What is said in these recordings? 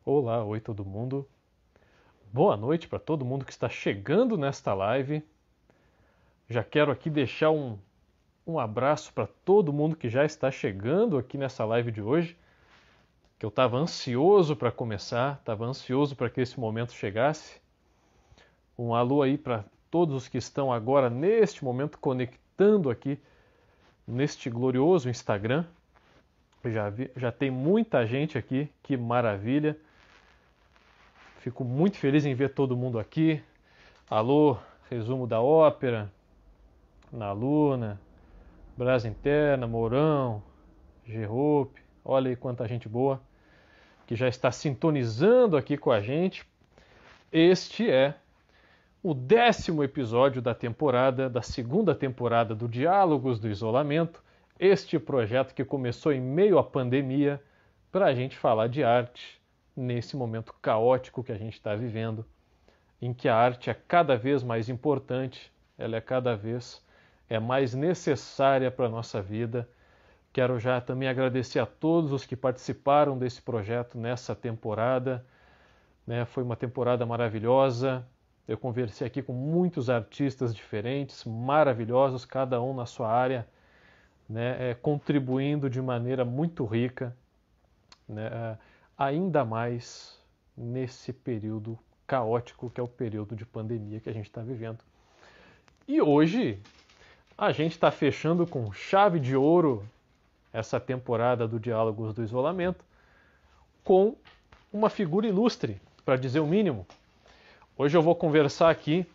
Olá, oi todo mundo. Boa noite para todo mundo que está chegando nesta live. Já quero aqui deixar um abraço para todo mundo que já está chegando aqui nessa live de hoje, que eu estava ansioso para começar, estava ansioso para que esse momento chegasse. Um alô aí para todos os que estão agora neste momento conectando aqui neste glorioso Instagram. Já tem muita gente aqui, que maravilha. Fico muito feliz em ver todo mundo aqui. Alô, resumo da ópera, na Luna, Brasa Interna, Mourão, G-Hope. Olha aí quanta gente boa que já está sintonizando aqui com a gente. Este é o 10º episódio da temporada, da segunda temporada do Diálogos do Isolamento. Este projeto que começou em meio à pandemia para a gente falar de arte nesse momento caótico que a gente está vivendo, em que a arte é cada vez mais importante, ela é cada vez mais necessária para a nossa vida. Quero já também agradecer a todos os que participaram desse projeto nessa temporada. Foi uma temporada maravilhosa. Eu conversei aqui com muitos artistas diferentes, maravilhosos, cada um na sua área, contribuindo de maneira muito rica, ainda mais nesse período caótico que é o período de pandemia que a gente está vivendo. E hoje a gente está fechando com chave de ouro essa temporada do Diálogos do Isolamento com uma figura ilustre, para dizer o mínimo. Hoje eu vou conversar aqui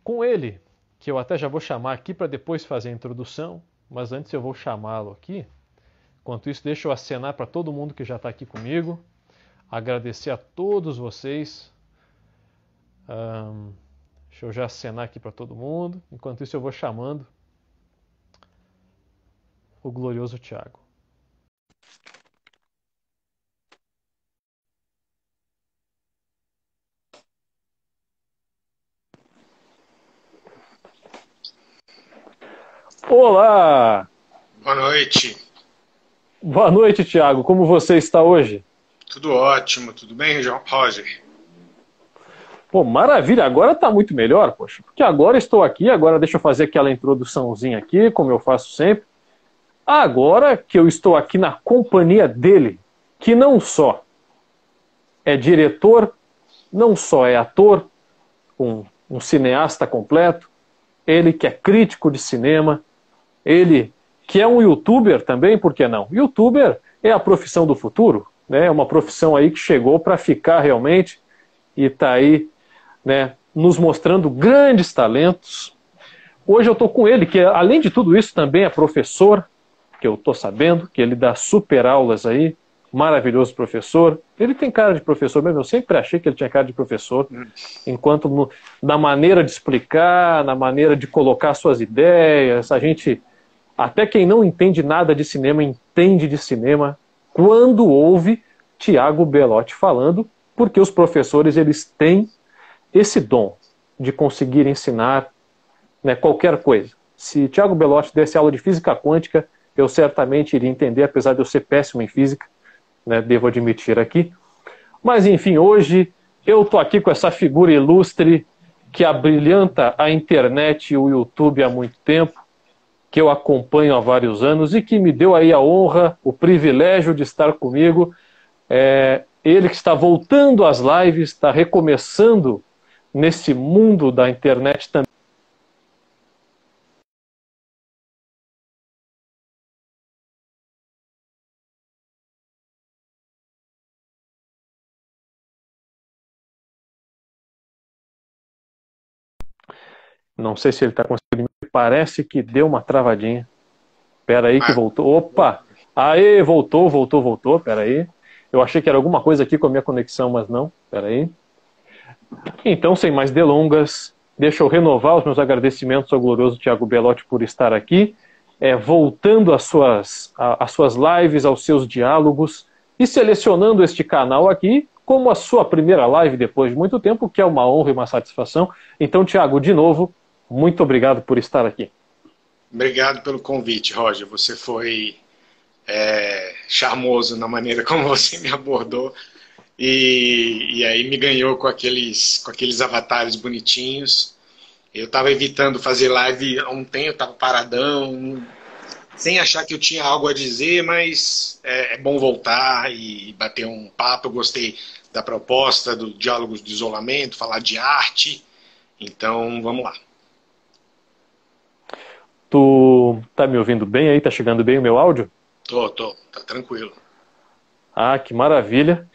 com ele, que eu até já vou chamar aqui para depois fazer a introdução, mas antes eu vou chamá-lo aqui. Enquanto isso, deixa eu acenar para todo mundo que já está aqui comigo, agradecer a todos vocês. Deixa eu já acenar aqui para todo mundo. Enquanto isso, eu vou chamando o glorioso Thiago. Olá! Boa noite. Boa noite, Thiago. Como você está hoje? Tudo ótimo. Tudo bem, João Roger? Pô, maravilha. Agora está muito melhor, poxa. Porque agora estou aqui, agora deixa eu fazer aquela introduçãozinha aqui, como eu faço sempre. Agora que eu estou aqui na companhia dele, que não só é diretor, não só é ator, um cineasta completo, ele que é crítico de cinema, ele que é um youtuber também, por que não? Youtuber é a profissão do futuro, né? É uma profissão aí que chegou para ficar realmente e está aí, nos mostrando grandes talentos. Hoje eu estou com ele, que além de tudo isso também é professor, que eu estou sabendo, que ele dá super aulas aí, maravilhoso professor. Ele tem cara de professor mesmo, eu sempre achei que ele tinha cara de professor, enquanto na maneira de explicar, na maneira de colocar suas ideias, até quem não entende nada de cinema, entende de cinema quando ouve Thiago Belotti falando, porque os professores eles têm esse dom de conseguir ensinar qualquer coisa. Se Thiago Belotti desse aula de física quântica, eu certamente iria entender, apesar de eu ser péssimo em física, devo admitir aqui. Mas enfim, hoje eu estou aqui com essa figura ilustre que abrilhanta a internet e o YouTube há muito tempo, que eu acompanho há vários anos e que me deu aí a honra, o privilégio de estar comigo. Ele que está voltando às lives, está recomeçando nesse mundo da internet também. Não sei se ele está conseguindo. Parece que deu uma travadinha. Espera aí que voltou. Opa! Aê, voltou. Espera aí. Eu achei que era alguma coisa aqui com a minha conexão, mas não. Espera aí. Então, sem mais delongas, deixa eu renovar os meus agradecimentos ao glorioso Thiago Belotti por estar aqui, voltando às suas lives, aos seus diálogos e selecionando este canal aqui como a sua primeira live depois de muito tempo, que é uma honra e uma satisfação. Então, Thiago, de novo, muito obrigado por estar aqui. Obrigado pelo convite, Roger. Você foi charmoso na maneira como você me abordou. e aí me ganhou com aqueles avatares bonitinhos. Eu estava evitando fazer live há um tempo, estava paradão, sem achar que eu tinha algo a dizer, mas é bom voltar e bater um papo. Eu gostei da proposta, do Diálogos de Isolamento, falar de arte. Então, vamos lá. Tu tá me ouvindo bem aí? Tá chegando bem o meu áudio? Tô, tá tranquilo. Ah, que maravilha.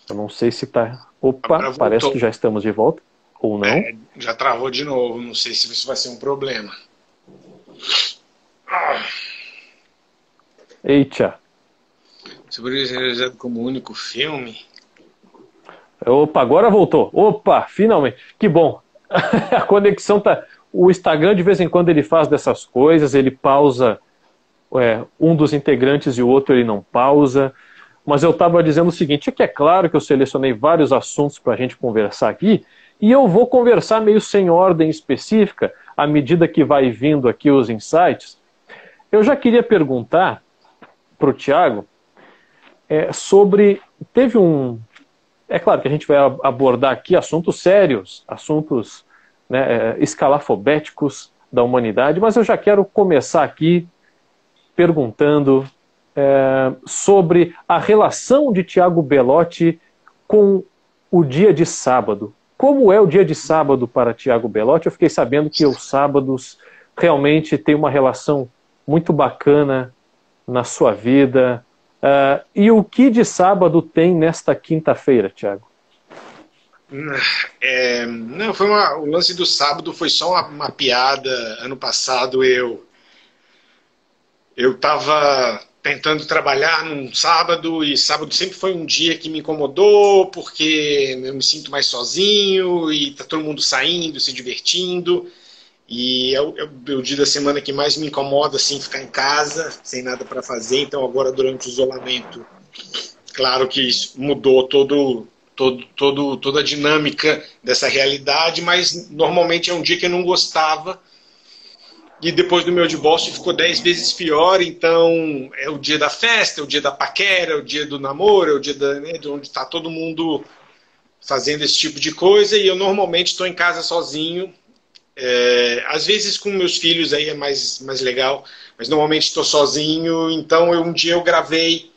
Eu não sei se tá... Opa, Agora parece voltou. que já estamos de volta. Ou não. Já travou de novo, não sei se isso vai ser um problema. Ah, Eita. Sobreviver realizado como único filme. Opa, agora voltou. Opa, finalmente. Que bom. A conexão tá... O Instagram, de vez em quando, ele faz dessas coisas, ele pausa um dos integrantes e o outro ele não pausa. Mas eu estava dizendo o seguinte, é que é claro que eu selecionei vários assuntos para a gente conversar aqui, e eu vou conversar meio sem ordem específica, à medida que vai vindo aqui os insights. Eu já queria perguntar para o Thiago sobre... Teve um... É claro que a gente vai abordar aqui assuntos sérios, assuntos, né, escalafobéticos da humanidade, mas eu já quero começar aqui perguntando sobre a relação de Thiago Belotti com o dia de sábado. Como é o dia de sábado para Thiago Belotti? Eu fiquei sabendo que os sábados realmente têm uma relação muito bacana na sua vida. E o que de sábado tem nesta quinta-feira, Thiago? Não, o lance do sábado foi só uma piada. Ano passado eu estava tentando trabalhar num sábado, e sábado sempre foi um dia que me incomodou, porque eu me sinto mais sozinho, e tá todo mundo saindo, se divertindo, e é o dia da semana que mais me incomoda, assim, ficar em casa, sem nada para fazer. Então agora, durante o isolamento, claro que isso mudou toda a dinâmica dessa realidade, mas normalmente é um dia que eu não gostava, e depois do meu divórcio ficou 10 vezes pior. Então é o dia da festa, é o dia da paquera, é o dia do namoro, é o dia de onde está todo mundo fazendo esse tipo de coisa, e eu normalmente estou em casa sozinho. Às vezes com meus filhos aí é mais legal, mas normalmente estou sozinho. Então um dia eu gravei,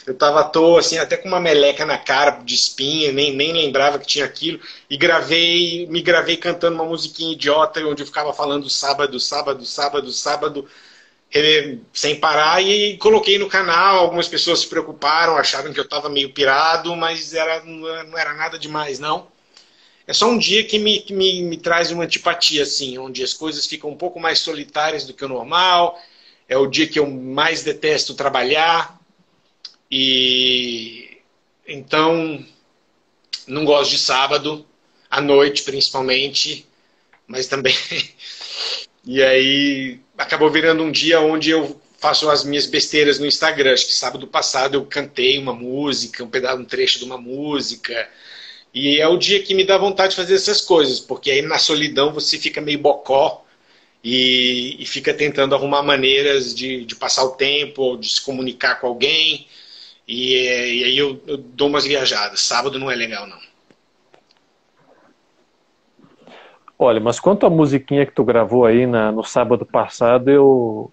eu estava à toa, assim, até com uma meleca na cara de espinha, nem lembrava que tinha aquilo, e me gravei cantando uma musiquinha idiota, onde eu ficava falando sábado, sábado, sábado, sábado, sem parar, e coloquei no canal. Algumas pessoas se preocuparam, acharam que eu estava meio pirado, mas não era nada demais, não. É só um dia que me traz uma antipatia, assim, onde as coisas ficam um pouco mais solitárias do que o normal. É o dia que eu mais detesto trabalhar, e então não gosto de sábado, à noite principalmente, mas também... E aí acabou virando um dia onde eu faço as minhas besteiras no Instagram. Acho que sábado passado eu cantei uma música, um trecho de uma música. E é o dia que me dá vontade de fazer essas coisas, porque aí na solidão você fica meio bocó e fica tentando arrumar maneiras de passar o tempo, ou de se comunicar com alguém. E aí eu dou umas viajadas. Sábado não é legal, não. Olha, mas quanto à musiquinha que tu gravou aí no sábado passado,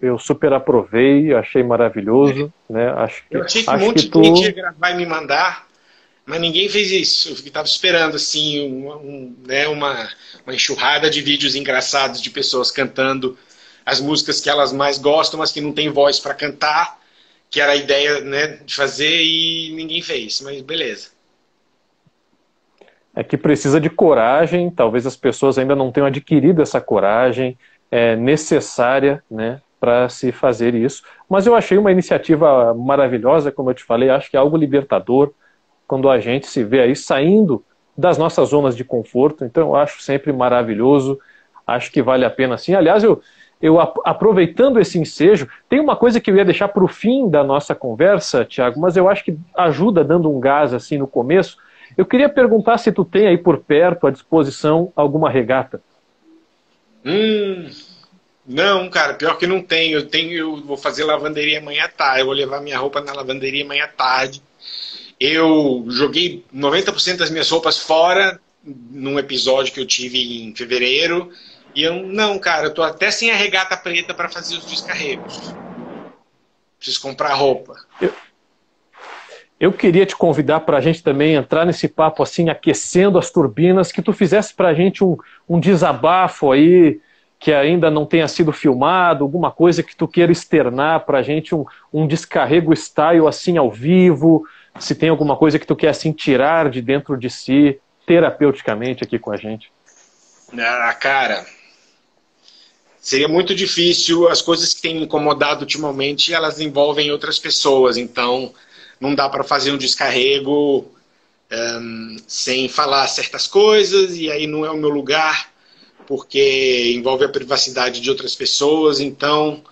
eu super aprovei, achei maravilhoso, né? Eu achei que um monte de gente ia gravar e me mandar, mas ninguém fez isso. Eu estava esperando, assim, uma enxurrada de vídeos engraçados de pessoas cantando as músicas que elas mais gostam, mas que não tem voz para cantar, que era a ideia, né, de fazer, e ninguém fez, mas beleza. É que precisa de coragem, talvez as pessoas ainda não tenham adquirido essa coragem necessária, né, para se fazer isso. Mas eu achei uma iniciativa maravilhosa, como eu te falei, acho que é algo libertador quando a gente se vê aí saindo das nossas zonas de conforto. Então eu acho sempre maravilhoso, acho que vale a pena sim. Aliás, aproveitando esse ensejo, tem uma coisa que eu ia deixar para o fim da nossa conversa, Tiago, mas eu acho que ajuda dando um gás assim no começo. Eu queria perguntar se tu tem aí por perto, à disposição, alguma regata. Não, cara, pior que não tenho. Eu vou fazer lavanderia amanhã à tarde. Eu vou levar minha roupa na lavanderia amanhã à tarde. Eu joguei 90% das minhas roupas fora num episódio que eu tive em fevereiro. E não, cara, eu tô até sem a regata preta para fazer os descarregos. Preciso comprar roupa. Eu queria te convidar para a gente também entrar nesse papo assim, aquecendo as turbinas, que tu fizesse para a gente um desabafo aí, que ainda não tenha sido filmado, alguma coisa que tu queira externar para a gente, um descarrego style assim ao vivo, se tem alguma coisa que tu quer assim tirar de dentro de si, terapeuticamente aqui com a gente. Ah, cara, seria muito difícil. As coisas que têm me incomodado ultimamente, elas envolvem outras pessoas, então não dá para fazer um descarrego sem falar certas coisas, e aí não é o meu lugar, porque envolve a privacidade de outras pessoas. Então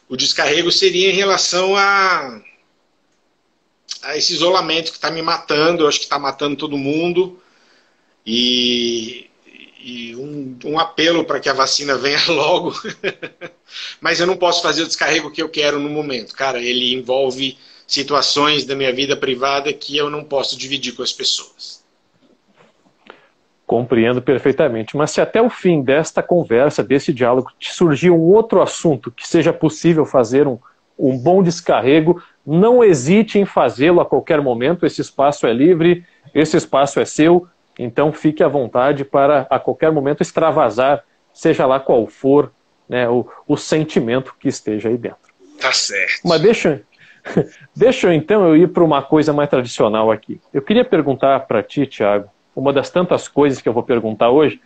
o descarrego seria em relação a esse isolamento que está me matando. Eu acho que está matando todo mundo, e um apelo para que a vacina venha logo. Mas eu não posso fazer o descarrego que eu quero no momento, cara. Ele envolve situações da minha vida privada que eu não posso dividir com as pessoas. Compreendo perfeitamente, mas se até o fim desta conversa, desse diálogo, te surgir um outro assunto que seja possível fazer um bom descarrego, não hesite em fazê-lo a qualquer momento. Esse espaço é livre, esse espaço é seu, então fique à vontade para a qualquer momento extravasar, seja lá qual for, né, o sentimento que esteja aí dentro. Tá certo. Mas deixa então eu ir para uma coisa mais tradicional aqui. Eu queria perguntar para ti, Tiago, uma das tantas coisas que eu vou perguntar hoje,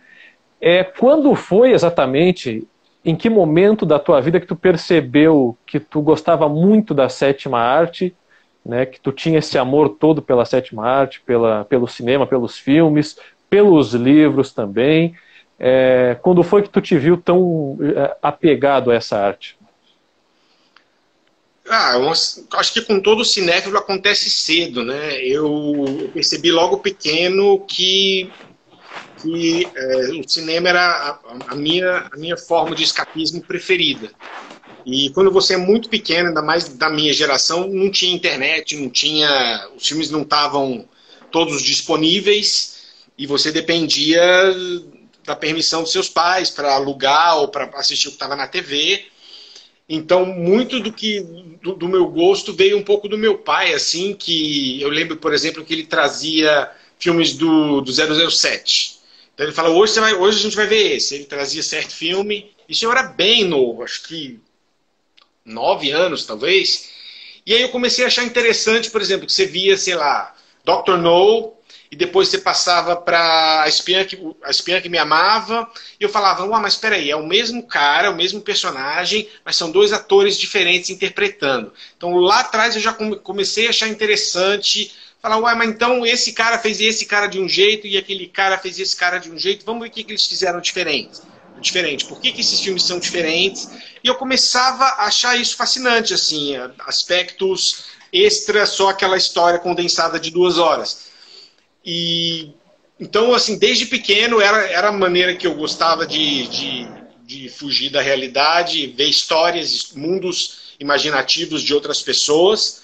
é quando foi exatamente, em que momento da tua vida que tu percebeu que tu gostava muito da sétima arte, né, que tu tinha esse amor todo pela sétima arte, pelo cinema, pelos filmes, pelos livros também. Quando foi que tu te viu tão apegado a essa arte? Eu acho que com todo cinéfilo acontece cedo, né? Eu percebi logo pequeno que o cinema era a minha forma de escapismo preferida. E quando você é muito pequeno, ainda mais da minha geração, não tinha internet, os filmes não estavam todos disponíveis, e você dependia da permissão dos seus pais para alugar ou para assistir o que estava na TV. Então, muito do meu gosto veio um pouco do meu pai, assim, que eu lembro, por exemplo, que ele trazia filmes do 007. Então ele fala, hoje a gente vai ver esse. Ele trazia certo filme, isso eu era bem novo, acho que 9 anos, talvez. E aí eu comecei a achar interessante, por exemplo, que você via, sei lá, Dr. No, e depois você passava para a espiã que me amava, e eu falava, mas espera aí, é o mesmo cara, é o mesmo personagem, mas são dois atores diferentes interpretando. Então lá atrás eu já comecei a achar interessante, falar, mas então esse cara fez esse cara de um jeito, e aquele cara fez esse cara de um jeito, vamos ver o que eles fizeram diferente. Por que esses filmes são diferentes? E eu começava a achar isso fascinante, assim, aspectos extra, só aquela história condensada de 2 horas. E então, assim, desde pequeno era a maneira que eu gostava de fugir da realidade, ver histórias, mundos imaginativos de outras pessoas.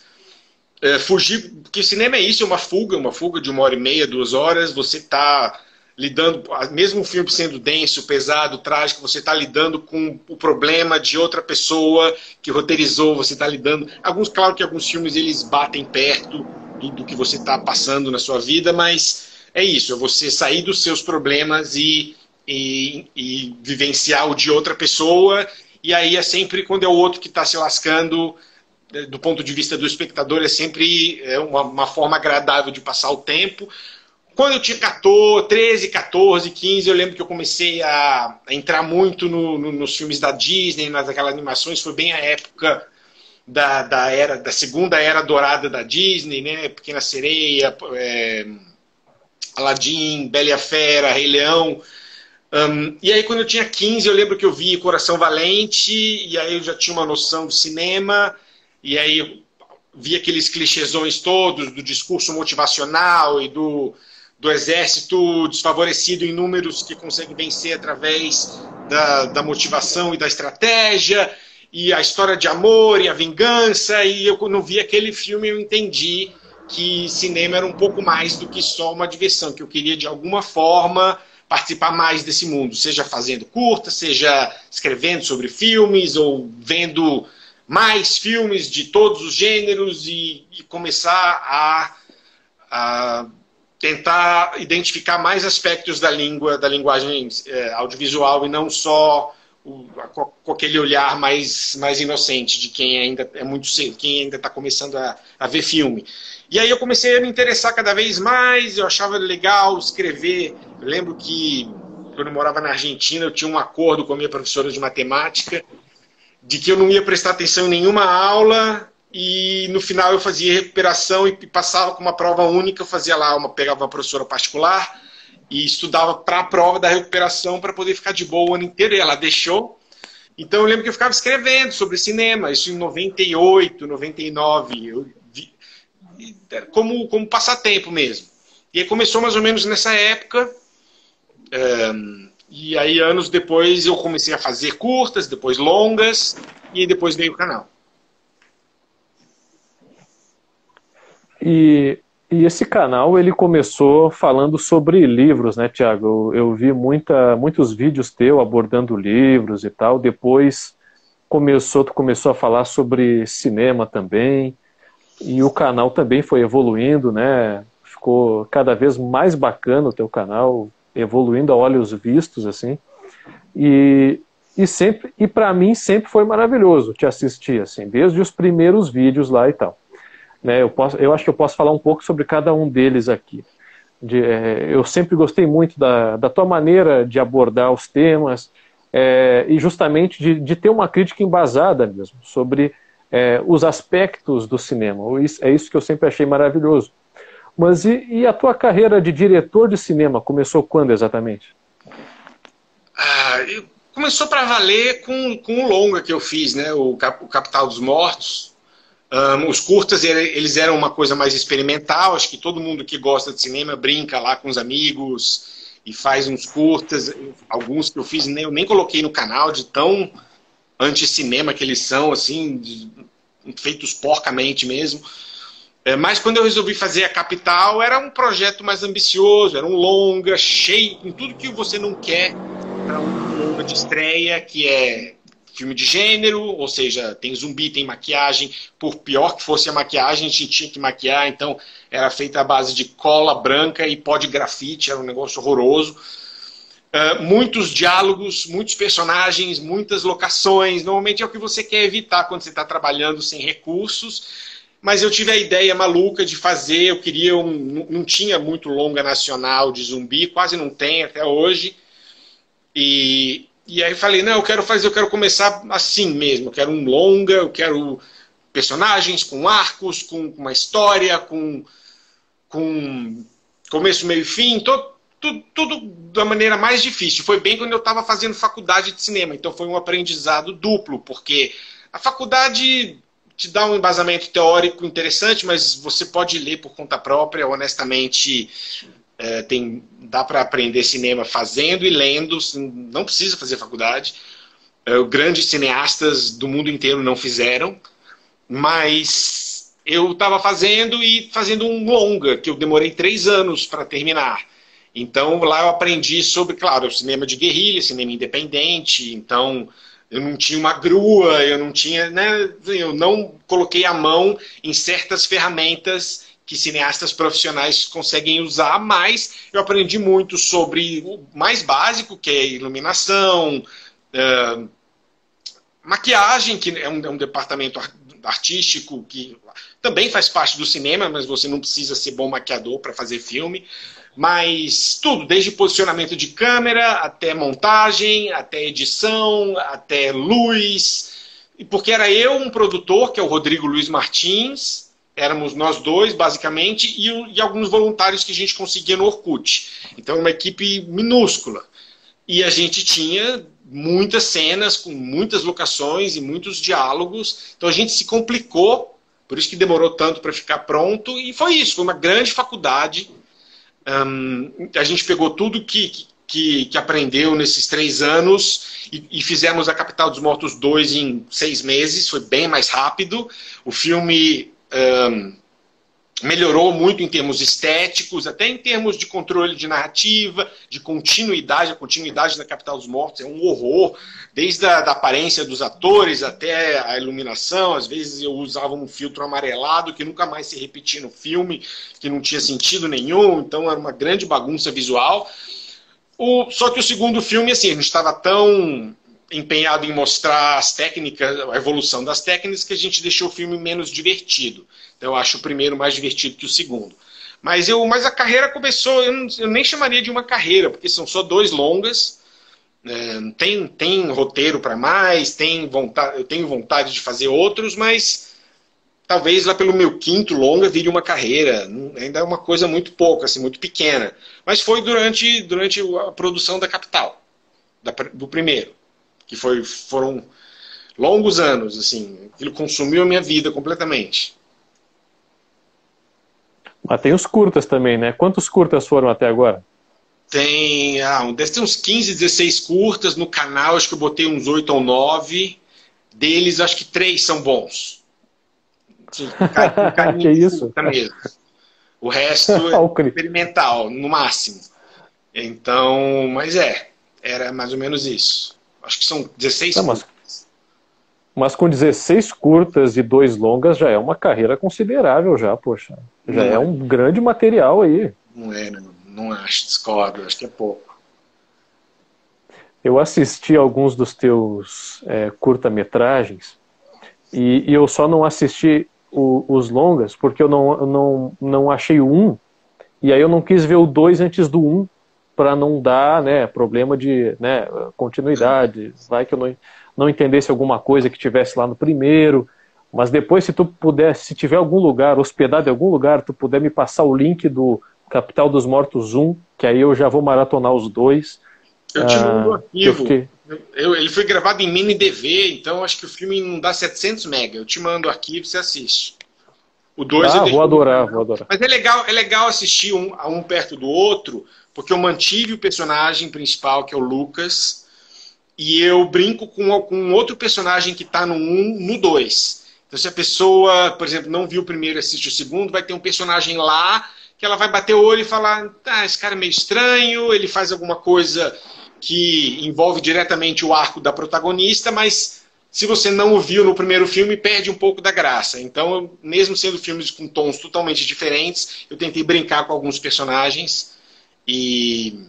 Fugir, porque cinema é isso, é uma fuga de 1h30, 2 horas, você está lidando, mesmo o filme sendo denso, pesado, trágico, você está lidando com o problema de outra pessoa que roteirizou, você está lidando... Claro que alguns filmes eles batem perto do que você está passando na sua vida, mas é isso, é você sair dos seus problemas e vivenciar o de outra pessoa, e aí é sempre quando é o outro que está se lascando, do ponto de vista do espectador, é sempre uma forma agradável de passar o tempo. Quando eu tinha 13, 14, 15, eu lembro que eu comecei a entrar muito nos filmes da Disney, naquelas animações, foi bem a época da segunda era dourada da Disney, né? Pequena Sereia, Aladdin, Bela e a Fera, Rei Leão. E aí, quando eu tinha 15, eu lembro que eu vi Coração Valente, e aí eu já tinha uma noção do cinema, e aí eu vi aqueles clichêsões todos do discurso motivacional e do exército desfavorecido em números que consegue vencer através da motivação e da estratégia, e a história de amor e a vingança, e eu, quando vi aquele filme, eu entendi que cinema era um pouco mais do que só uma diversão, que eu queria, de alguma forma, participar mais desse mundo, seja fazendo curta, seja escrevendo sobre filmes, ou vendo mais filmes de todos os gêneros e começar a tentar identificar mais aspectos da língua, da linguagem audiovisual, e não só com aquele olhar mais inocente de quem ainda é muito cedo, quem ainda está começando a ver filme. E aí eu comecei a me interessar cada vez mais, eu achava legal escrever. Eu lembro que, quando eu morava na Argentina, eu tinha um acordo com a minha professora de matemática, de que eu não ia prestar atenção em nenhuma aula, e no final eu fazia recuperação e passava com uma prova única. Eu fazia lá, pegava uma professora particular e estudava para a prova da recuperação para poder ficar de boa o ano inteiro, e ela deixou. Então eu lembro que eu ficava escrevendo sobre cinema, isso em 98, 99, como passatempo mesmo. E aí começou mais ou menos nessa época, e aí anos depois eu comecei a fazer curtas, depois longas, e depois veio o canal. E esse canal, ele começou falando sobre livros, né, Thiago? Eu vi muitos vídeos teu abordando livros e tal. Depois tu começou a falar sobre cinema também. E o canal também foi evoluindo, né? Ficou cada vez mais bacana o teu canal, evoluindo a olhos vistos, assim. E para mim sempre foi maravilhoso te assistir, assim, desde os primeiros vídeos lá e tal. Né, eu acho que eu posso falar um pouco sobre cada um deles aqui. Eu sempre gostei muito da tua maneira de abordar os temas, e justamente de ter uma crítica embasada mesmo, sobre os aspectos do cinema. É isso que eu sempre achei maravilhoso. Mas e a tua carreira de diretor de cinema começou quando exatamente? Começou para valer com o longa que eu fiz, né, o Capital dos Mortos. Os curtas, eles eram uma coisa mais experimental. Acho que todo mundo que gosta de cinema brinca lá com os amigos e faz uns curtas. Alguns que eu fiz, eu nem coloquei no canal, de tão anti-cinema que eles são, assim, feitos porcamente mesmo. Mas quando eu resolvi fazer a Capital, era um projeto mais ambicioso, era um longa, cheio, com tudo que você não quer para um longa de estreia, que é filme de gênero, ou seja, tem zumbi, tem maquiagem. Por pior que fosse a maquiagem, a gente tinha que maquiar, então era feita à base de cola branca e pó de grafite, era um negócio horroroso. Muitos diálogos, muitos personagens, muitas locações. Normalmente é o que você quer evitar quando você está trabalhando sem recursos. Mas eu tive a ideia maluca de fazer, eu queria não tinha muito longa nacional de zumbi, quase não tem até hoje. E aí falei, não, eu quero começar assim mesmo, eu quero um longa, eu quero personagens com arcos, com uma história, com começo, meio e fim, tudo da maneira mais difícil. Foi bem quando eu estava fazendo faculdade de cinema, então foi um aprendizado duplo, porque a faculdade te dá um embasamento teórico interessante, mas você pode ler por conta própria, honestamente. Dá para aprender cinema fazendo e lendo, não precisa fazer faculdade. Grandes cineastas do mundo inteiro não fizeram, mas eu estava fazendo um longa, que eu demorei 3 anos para terminar. Então lá eu aprendi sobre, claro, cinema de guerrilha, cinema independente. Então eu não tinha uma grua, eu não tinha, né, eu não coloquei a mão em certas ferramentas que cineastas profissionais conseguem usar, mas eu aprendi muito sobre o mais básico, que é iluminação, maquiagem, que é um departamento artístico que também faz parte do cinema, mas você não precisa ser bom maquiador para fazer filme. Mas tudo, desde posicionamento de câmera, até montagem, até edição, até luz. Porque era eu, um produtor, que é o Rodrigo Luiz Martins, éramos nós dois, basicamente, e alguns voluntários que a gente conseguia no Orkut. Então, uma equipe minúscula. e a gente tinha muitas cenas, com muitas locações e muitos diálogos, então a gente se complicou, por isso que demorou tanto para ficar pronto, e foi isso, foi uma grande faculdade. A gente pegou tudo que aprendeu nesses 3 anos e fizemos A Capital dos Mortos 2 em 6 meses, foi bem mais rápido. O filme melhorou muito em termos estéticos, até em termos de controle de narrativa, de continuidade. A continuidade da Capital dos Mortos é um horror, desde a da aparência dos atores até a iluminação. Às vezes eu usava um filtro amarelado que nunca mais se repetia no filme, que não tinha sentido nenhum, então era uma grande bagunça visual. Só que o segundo filme, assim, a gente estava tão empenhado em mostrar as técnicas, a evolução das técnicas, que a gente deixou o filme menos divertido. Então eu acho o primeiro mais divertido que o segundo. Mas a carreira começou, eu nem chamaria de uma carreira, porque são só 2 longas, tem roteiro para mais, eu tenho vontade de fazer outros, mas talvez lá pelo meu 5º longa vire uma carreira. Ainda é uma coisa muito pouca, assim, muito pequena. Mas foi durante a produção da Capital, do primeiro, que foram longos anos, assim, aquilo consumiu a minha vida completamente. Mas tem os curtas também, né? Quantos curtas foram até agora? Deve ter uns 15, 16 curtas no canal, acho que eu botei uns 8 ou 9. Deles, acho que 3 são bons. Assim, que isso? Mesmo. O resto é experimental, no máximo. Então, mas era mais ou menos isso. Acho que são 16 curtas. Mas com 16 curtas e 2 longas já é uma carreira considerável já, poxa. Já é um grande material aí. Não acho, discordo, acho que é pouco. Eu assisti alguns dos teus curta-metragens e eu só não assisti os longas porque eu não achei o 1 e aí eu não quis ver o 2 antes do 1 para não dar, né, problema de, né, continuidade. Vai que eu não entendesse alguma coisa que tivesse lá no primeiro, mas depois se tu puder, se tiver algum lugar, hospedado em algum lugar, tu puder me passar o link do Capital dos Mortos 1, que aí eu já vou maratonar os 2. Eu te mando o arquivo. Ele foi gravado em mini DV, então acho que o filme não dá 700 MB. Eu te mando o arquivo e você assiste. O 2 vou adorar. Mas é legal assistir um perto do outro, porque eu mantive o personagem principal, que é o Lucas, e eu brinco com outro personagem que está no 1, no 2. Então se a pessoa, por exemplo, não viu o primeiro e assiste o segundo, vai ter um personagem lá que ela vai bater o olho e falar, esse cara é meio estranho, ele faz alguma coisa que envolve diretamente o arco da protagonista, mas se você não o viu no primeiro filme, perde um pouco da graça. Então, mesmo sendo filmes com tons totalmente diferentes, eu tentei brincar com alguns personagens e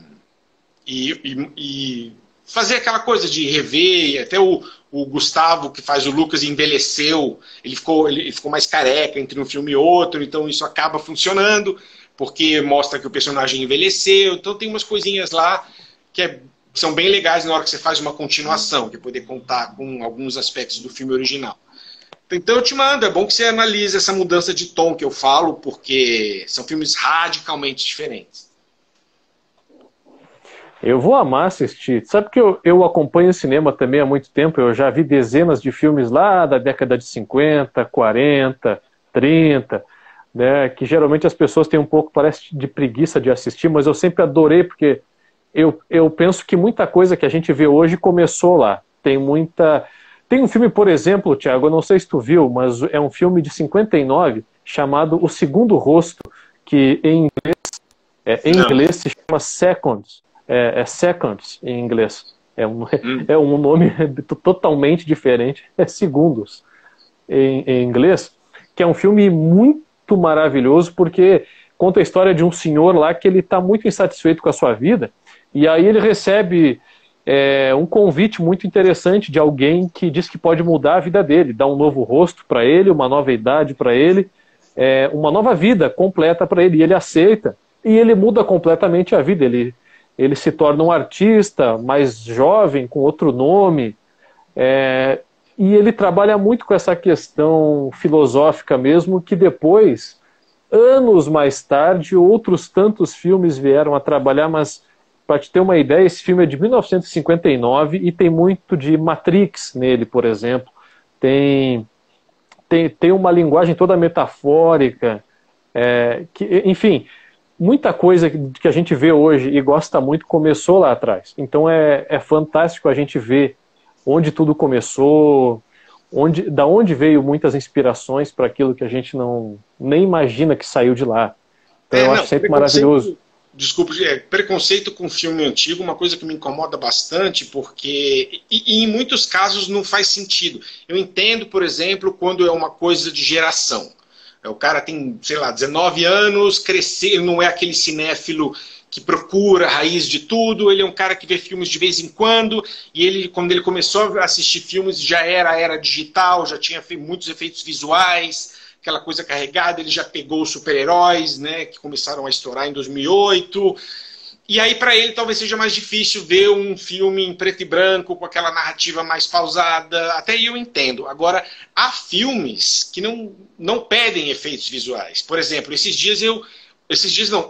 fazer aquela coisa de rever, e até o Gustavo, que faz o Lucas, envelheceu, ele ficou mais careca entre um filme e outro, então isso acaba funcionando, porque mostra que o personagem envelheceu, então tem umas coisinhas lá que são bem legais na hora que você faz uma continuação, que é poder contar com alguns aspectos do filme original. Então eu te mando, é bom que você analise essa mudança de tom que eu falo, porque são filmes radicalmente diferentes. Eu vou amar assistir. Sabe que eu acompanho o cinema também há muito tempo, eu já vi dezenas de filmes lá da década de 50, 40, 30, né, que geralmente as pessoas têm um pouco, parece, de preguiça de assistir, mas eu sempre adorei, porque eu penso que muita coisa que a gente vê hoje começou lá. Tem um filme, por exemplo, Thiago, eu não sei se tu viu, mas é um filme de 59 chamado O Segundo Rosto, que em inglês se chama Seconds. Seconds em inglês. É um nome totalmente diferente. É Segundos em inglês, que é um filme muito maravilhoso, porque conta a história de um senhor lá que ele está muito insatisfeito com a sua vida, e aí ele recebe um convite muito interessante de alguém que diz que pode mudar a vida dele, dá um novo rosto para ele, uma nova idade para ele, uma nova vida completa para ele, e ele aceita, e ele muda completamente a vida, ele se torna um artista mais jovem, com outro nome, e ele trabalha muito com essa questão filosófica mesmo, que depois, anos mais tarde, outros tantos filmes vieram a trabalhar, mas para te ter uma ideia, esse filme é de 1959 e tem muito de Matrix nele, por exemplo. Tem uma linguagem toda metafórica, enfim, muita coisa que a gente vê hoje e gosta muito começou lá atrás. Então é fantástico a gente ver onde tudo começou, da onde veio muitas inspirações para aquilo que a gente nem imagina que saiu de lá. Então eu acho sempre maravilhoso. Desculpa, preconceito com filme antigo, uma coisa que me incomoda bastante, porque e em muitos casos não faz sentido. Eu entendo, por exemplo, quando é uma coisa de geração. O cara tem, sei lá, 19 anos, crescer, não é aquele cinéfilo que procura a raiz de tudo, ele é um cara que vê filmes de vez em quando, e quando ele começou a assistir filmes, já era a era digital, já tinha muitos efeitos visuais, aquela coisa carregada, ele já pegou os super-heróis, né, que começaram a estourar em 2008, e aí para ele talvez seja mais difícil ver um filme em preto e branco, com aquela narrativa mais pausada, até aí eu entendo. Agora, há filmes que não pedem efeitos visuais. Por exemplo,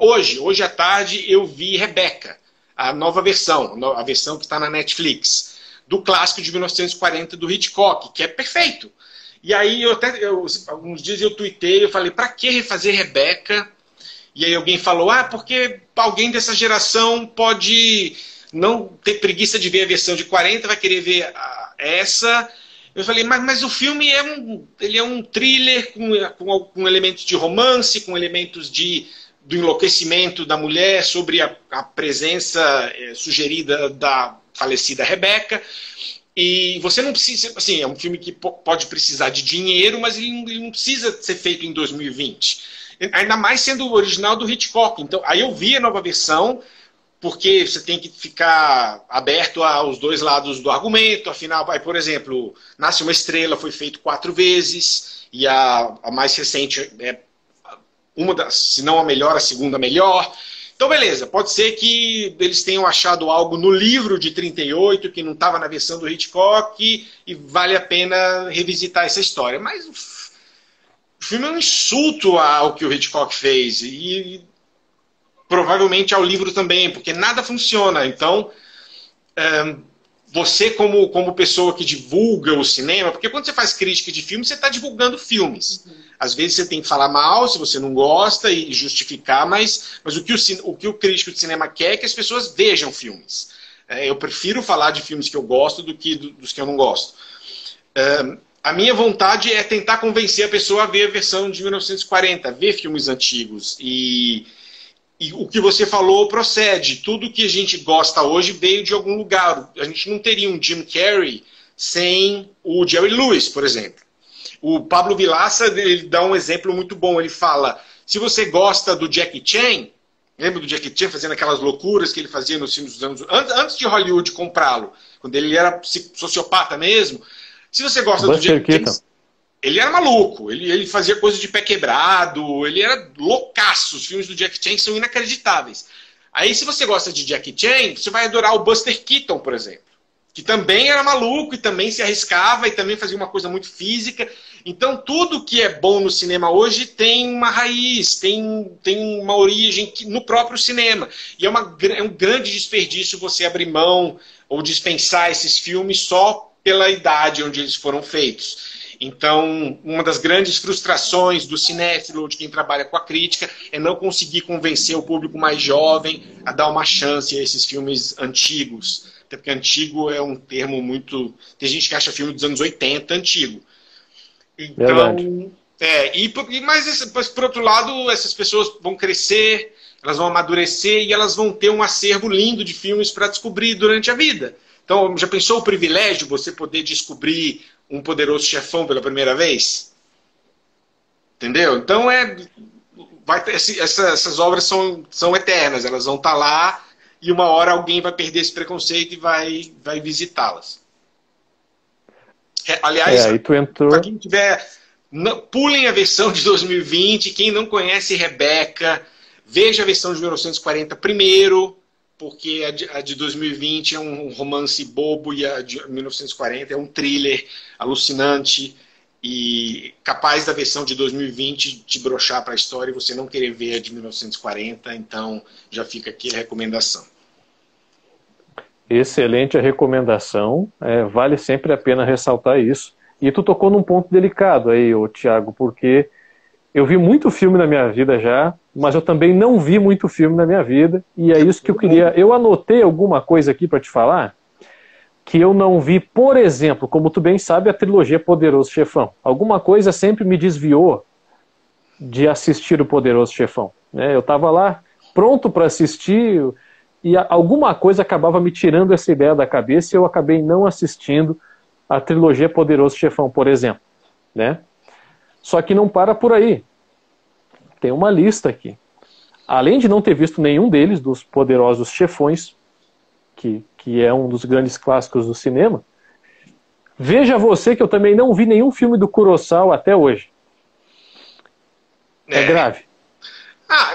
hoje à tarde eu vi Rebecca, a nova versão, a versão que está na Netflix, do clássico de 1940 do Hitchcock, que é perfeito. E aí, alguns dias eu tuitei, eu falei, para que refazer Rebecca? E aí alguém falou, porque alguém dessa geração pode não ter preguiça de ver a versão de 40, vai querer ver essa. Eu falei, mas o filme ele é um thriller com elementos de romance, com elementos do enlouquecimento da mulher, sobre a presença sugerida da falecida Rebecca. E você não precisa, assim, é um filme que pode precisar de dinheiro, mas ele não precisa ser feito em 2020. Ainda mais sendo o original do Hitchcock. Então, aí eu vi a nova versão, porque você tem que ficar aberto aos dois lados do argumento. Afinal, por exemplo, Nasce uma Estrela foi feito 4 vezes, e a mais recente é se não a melhor, a segunda melhor. Então, beleza, pode ser que eles tenham achado algo no livro de 38 que não estava na versão do Hitchcock e vale a pena revisitar essa história. Mas o filme é um insulto ao que o Hitchcock fez e provavelmente ao livro também, porque nada funciona. Então, você como pessoa que divulga o cinema, porque quando você faz crítica de filme, você está divulgando filmes. Às vezes você tem que falar mal se você não gosta e justificar, mas o que o crítico de cinema quer é que as pessoas vejam filmes. Eu prefiro falar de filmes que eu gosto do que dos que eu não gosto. A minha vontade é tentar convencer a pessoa a ver a versão de 1940, ver filmes antigos. E o que você falou procede. Tudo que a gente gosta hoje veio de algum lugar. A gente não teria um Jim Carrey sem o Jerry Lewis, por exemplo. O Pablo Vilaça, ele dá um exemplo muito bom. Ele fala, se você gosta do Jackie Chan, lembra do Jackie Chan fazendo aquelas loucuras que ele fazia nos filmes dos anos... Antes de Hollywood comprá-lo, quando ele era sociopata mesmo. Se você gosta do Jackie Chan, ele era maluco. Ele fazia coisas de pé quebrado. Ele era loucaço. Os filmes do Jackie Chan são inacreditáveis. Aí, se você gosta de Jackie Chan, você vai adorar o Buster Keaton, por exemplo. Que também era maluco e também se arriscava e também fazia uma coisa muito física. Então, tudo que é bom no cinema hoje tem uma raiz, tem uma origem no próprio cinema. E é um grande desperdício você abrir mão ou dispensar esses filmes só pela idade onde eles foram feitos. Então, uma das grandes frustrações do cinéfilo, de quem trabalha com a crítica, é não conseguir convencer o público mais jovem a dar uma chance a esses filmes antigos. Até porque antigo é um termo muito... Tem gente que acha filme dos anos 80 antigo. Então, mas por outro lado, essas pessoas vão crescer, elas vão amadurecer e elas vão ter um acervo lindo de filmes para descobrir durante a vida. Então, já pensou o privilégio de você poder descobrir Um Poderoso Chefão pela primeira vez? Entendeu? Então, essas obras são eternas, elas vão estar lá e uma hora alguém vai perder esse preconceito e vai visitá-las. Aliás, para quem tiver, pulem a versão de 2020, quem não conhece Rebecca, veja a versão de 1940 primeiro, porque a de 2020 é um romance bobo e a de 1940 é um thriller alucinante e capaz da versão de 2020 te broxar para a história e você não querer ver a de 1940, então já fica aqui a recomendação. Excelente a recomendação, vale sempre a pena ressaltar isso. E tu tocou num ponto delicado aí, ô Thiago, porque eu vi muito filme na minha vida já, mas eu também não vi muito filme na minha vida, e é isso que eu queria. Eu anotei alguma coisa aqui para te falar, que eu não vi, por exemplo, como tu bem sabe, a trilogia Poderoso Chefão. Alguma coisa sempre me desviou de assistir o Poderoso Chefão, né? Eu estava lá pronto para assistir e alguma coisa acabava me tirando essa ideia da cabeça e eu acabei não assistindo a trilogia Poderoso Chefão, por exemplo, né? Só que não para por aí. Tem uma lista aqui. Além de não ter visto nenhum deles, dos Poderosos Chefões, que é um dos grandes clássicos do cinema, veja você que eu também não vi nenhum filme do Kurosawa até hoje. É grave.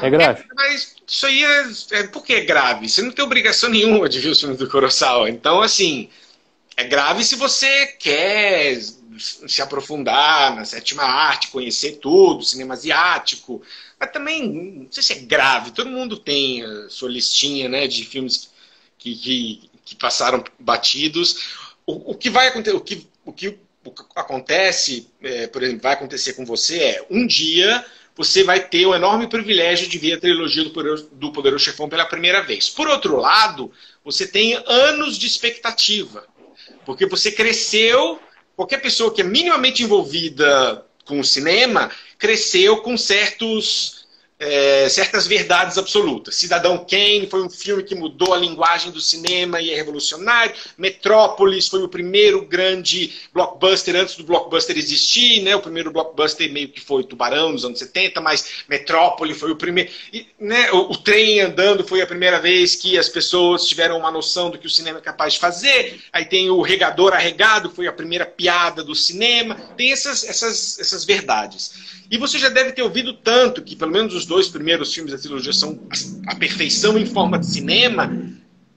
É grave. Mas isso aí por que é grave? Você não tem obrigação nenhuma de ver os filmes do Kurosawa. Então, assim, é grave se você quer se aprofundar na sétima arte, conhecer tudo, cinema asiático. Mas também, não sei se é grave. Todo mundo tem a sua listinha, né, de filmes que passaram batidos. O que vai acontecer, o que acontece, por exemplo, vai acontecer com você um dia você vai ter o enorme privilégio de ver a trilogia do Poderoso Chefão pela primeira vez. Por outro lado, você tem anos de expectativa, porque você cresceu, qualquer pessoa que é minimamente envolvida com o cinema, cresceu com certas verdades absolutas. Cidadão Kane foi um filme que mudou a linguagem do cinema e é revolucionário. Metrópolis foi o primeiro grande blockbuster antes do blockbuster existir, né? O primeiro blockbuster meio que foi Tubarão nos anos 70, mas Metrópolis foi o primeiro. E, né, o trem andando foi a primeira vez que as pessoas tiveram uma noção do que o cinema é capaz de fazer. Aí tem o Regador Arregado, foi a primeira piada do cinema. Tem essas verdades. E você já deve ter ouvido tanto que, pelo menos os 2 primeiros filmes da trilogia são a perfeição em forma de cinema,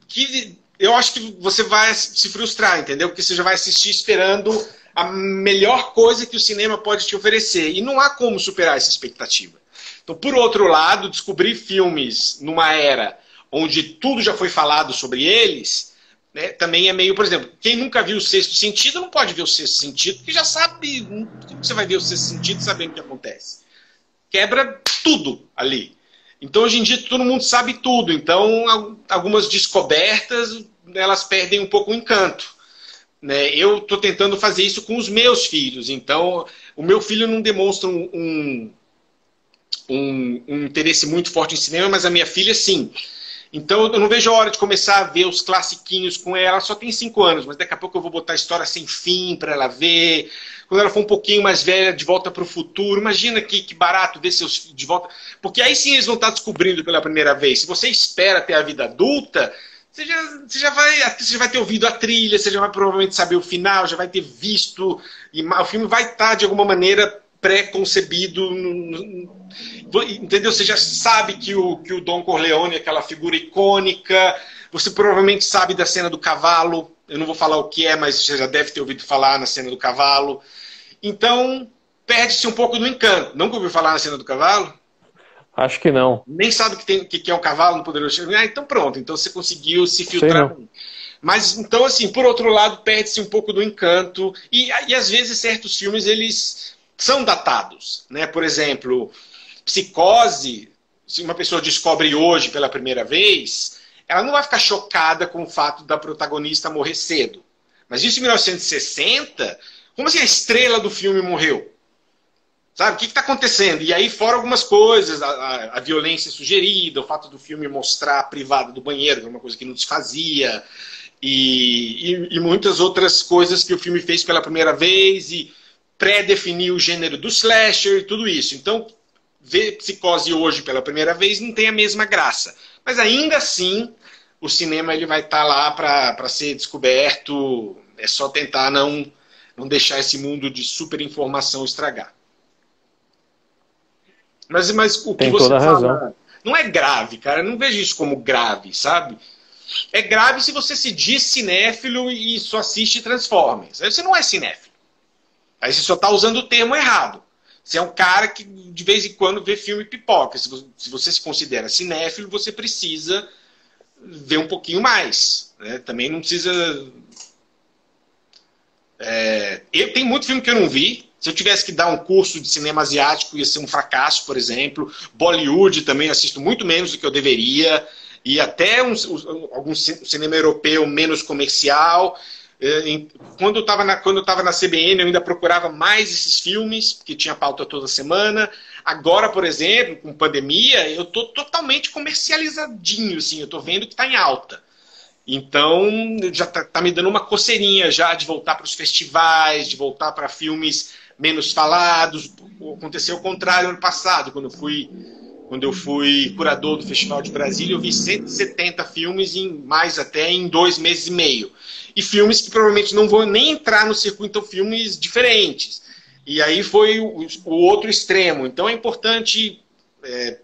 que eu acho que você vai se frustrar, entendeu? Porque você já vai assistir esperando a melhor coisa que o cinema pode te oferecer. E não há como superar essa expectativa. Então, por outro lado, descobrir filmes numa era onde tudo já foi falado sobre eles, né, também é meio, por exemplo, quem nunca viu o Sexto Sentido não pode ver o Sexto Sentido, porque já sabe, como você vai ver o Sexto Sentido sabendo o que acontece. Quebra tudo ali. Então, hoje em dia, todo mundo sabe tudo. Então, algumas descobertas, elas perdem um pouco o encanto. Né? Eu estou tentando fazer isso com os meus filhos. Então, o meu filho não demonstra um interesse muito forte em cinema, mas a minha filha, sim. Então, eu não vejo a hora de começar a ver os classiquinhos com ela. Ela só tem 5 anos, mas daqui a pouco eu vou botar a História Sem Fim para ela ver. Quando ela for um pouquinho mais velha, De Volta para o Futuro. Imagina que barato ver seus filhos de volta. Porque aí sim eles vão estar descobrindo pela primeira vez. Se você espera ter a vida adulta, você já vai ter ouvido a trilha, você já vai provavelmente saber o final, já vai ter visto. E o filme vai estar, de alguma maneira, pré-concebido. Entendeu? Você já sabe que o Don Corleone é aquela figura icônica. Você provavelmente sabe da cena do cavalo. Eu não vou falar o que é, mas você já deve ter ouvido falar na cena do cavalo. Então, perde-se um pouco do encanto. Nunca ouviu falar na cena do cavalo? Acho que não. Nem sabe o que é um cavalo no Poderoso Chefão? Então pronto. Então você conseguiu se filtrar. Mas, então, assim, por outro lado, perde-se um pouco do encanto. E às vezes, certos filmes, eles são datados. Né? Por exemplo, Psicose, se uma pessoa descobre hoje pela primeira vez, ela não vai ficar chocada com o fato da protagonista morrer cedo. Mas isso em 1960, como assim a estrela do filme morreu? Sabe, o que está acontecendo? E aí, fora algumas coisas, a violência sugerida, o fato do filme mostrar a privada do banheiro, que é uma coisa que não se fazia, e muitas outras coisas que o filme fez pela primeira vez, e pré-definir o gênero do slasher e tudo isso. Então, ver Psicose hoje pela primeira vez não tem a mesma graça. Mas ainda assim, o cinema ele vai estar lá para ser descoberto. É só tentar não deixar esse mundo de super informação estragar. Mas o que tem você toda a fala razão. não é grave, cara. Eu não vejo isso como grave, sabe? É grave se você se diz cinéfilo e só assiste Transformers. Aí você não é cinéfilo. Aí você só está usando o termo errado. Você é um cara que de vez em quando vê filme pipoca. Se você se considera cinéfilo, você precisa ver um pouquinho mais. né? Também não precisa... Tem muito filme que eu não vi. Se eu tivesse que dar um curso de cinema asiático, ia ser um fracasso, por exemplo. Bollywood também assisto muito menos do que eu deveria. E até algum cinema europeu menos comercial. Quando eu estava na CBN, eu ainda procurava mais esses filmes, porque tinha pauta toda semana. Agora, por exemplo, com pandemia, eu estou totalmente comercializadinho. Assim, eu estou vendo que está em alta. Então, já tá me dando uma coceirinha já de voltar para os festivais, de voltar para filmes menos falados. Aconteceu o contrário ano passado, quando eu fui curador do Festival de Brasília, eu vi 170 filmes, até em 2 meses e meio. E filmes que provavelmente não vão nem entrar no circuito, então filmes diferentes. E aí foi o outro extremo. Então é importante,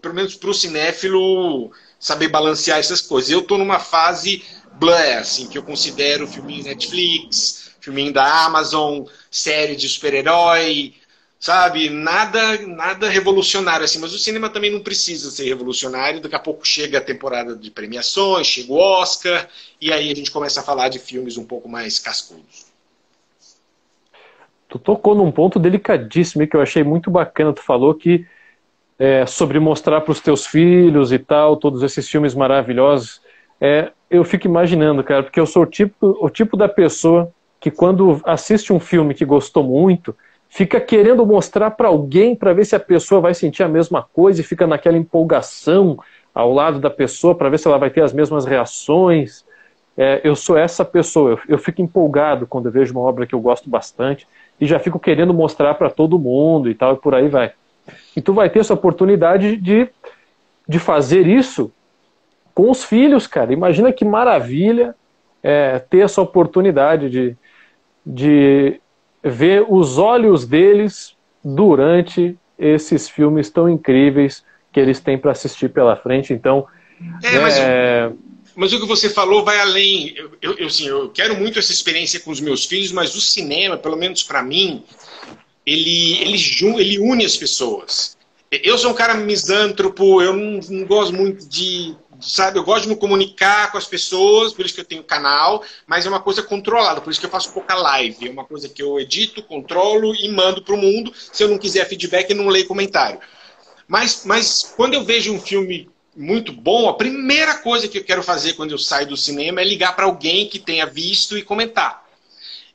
pelo menos para o cinéfilo, saber balancear essas coisas. Eu estou numa fase blur, assim, que eu considero filminho Netflix, filminho da Amazon, série de super-herói, sabe? Nada revolucionário assim, mas o cinema também não precisa ser revolucionário. Daqui a pouco chega a temporada de premiações, chega o Oscar, e aí a gente começa a falar de filmes um pouco mais cascudos. Tu tocou num ponto delicadíssimo que eu achei muito bacana. Tu falou que sobre mostrar para os teus filhos e tal, todos esses filmes maravilhosos. Eu fico imaginando, cara, porque eu sou o tipo da pessoa que quando assiste um filme que gostou muito, fica querendo mostrar para alguém para ver se a pessoa vai sentir a mesma coisa e fica naquela empolgação ao lado da pessoa para ver se ela vai ter as mesmas reações. Eu sou essa pessoa, eu fico empolgado quando eu vejo uma obra que eu gosto bastante e já fico querendo mostrar para todo mundo e tal, e por aí vai. E tu vai ter essa oportunidade de fazer isso com os filhos, cara. Imagina que maravilha ter essa oportunidade de ver os olhos deles durante esses filmes tão incríveis que eles têm para assistir pela frente. Então, mas o que você falou vai além. Eu quero muito essa experiência com os meus filhos, mas o cinema, pelo menos para mim, ele une as pessoas. Eu sou um cara misântropo, eu não gosto muito sabe, eu gosto de me comunicar com as pessoas, por isso que eu tenho canal, mas é uma coisa controlada, por isso que eu faço pouca live. É uma coisa que eu edito, controlo e mando para o mundo. Se eu não quiser feedback, eu não leio comentário. Mas quando eu vejo um filme muito bom, a primeira coisa que eu quero fazer quando eu saio do cinema é ligar para alguém que tenha visto e comentar.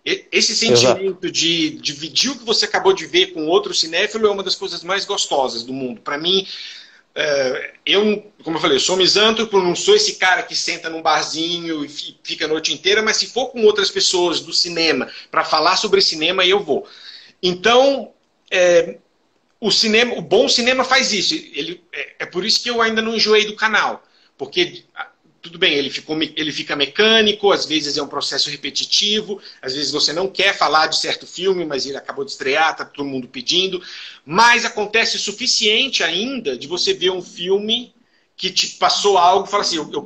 Esse sentimento de dividir o que você acabou de ver com outro cinéfilo é uma das coisas mais gostosas do mundo. Para mim, como eu falei, eu sou misântropo, não sou esse cara que senta num barzinho e fica a noite inteira, mas se for com outras pessoas do cinema para falar sobre cinema, eu vou. Então, o bom cinema faz isso. É por isso que eu ainda não enjoei do canal. Porque, tudo bem, ele fica mecânico, às vezes é um processo repetitivo, às vezes você não quer falar de certo filme, mas ele acabou de estrear, está todo mundo pedindo. Mas acontece o suficiente ainda de você ver um filme que te passou algo e fala assim, eu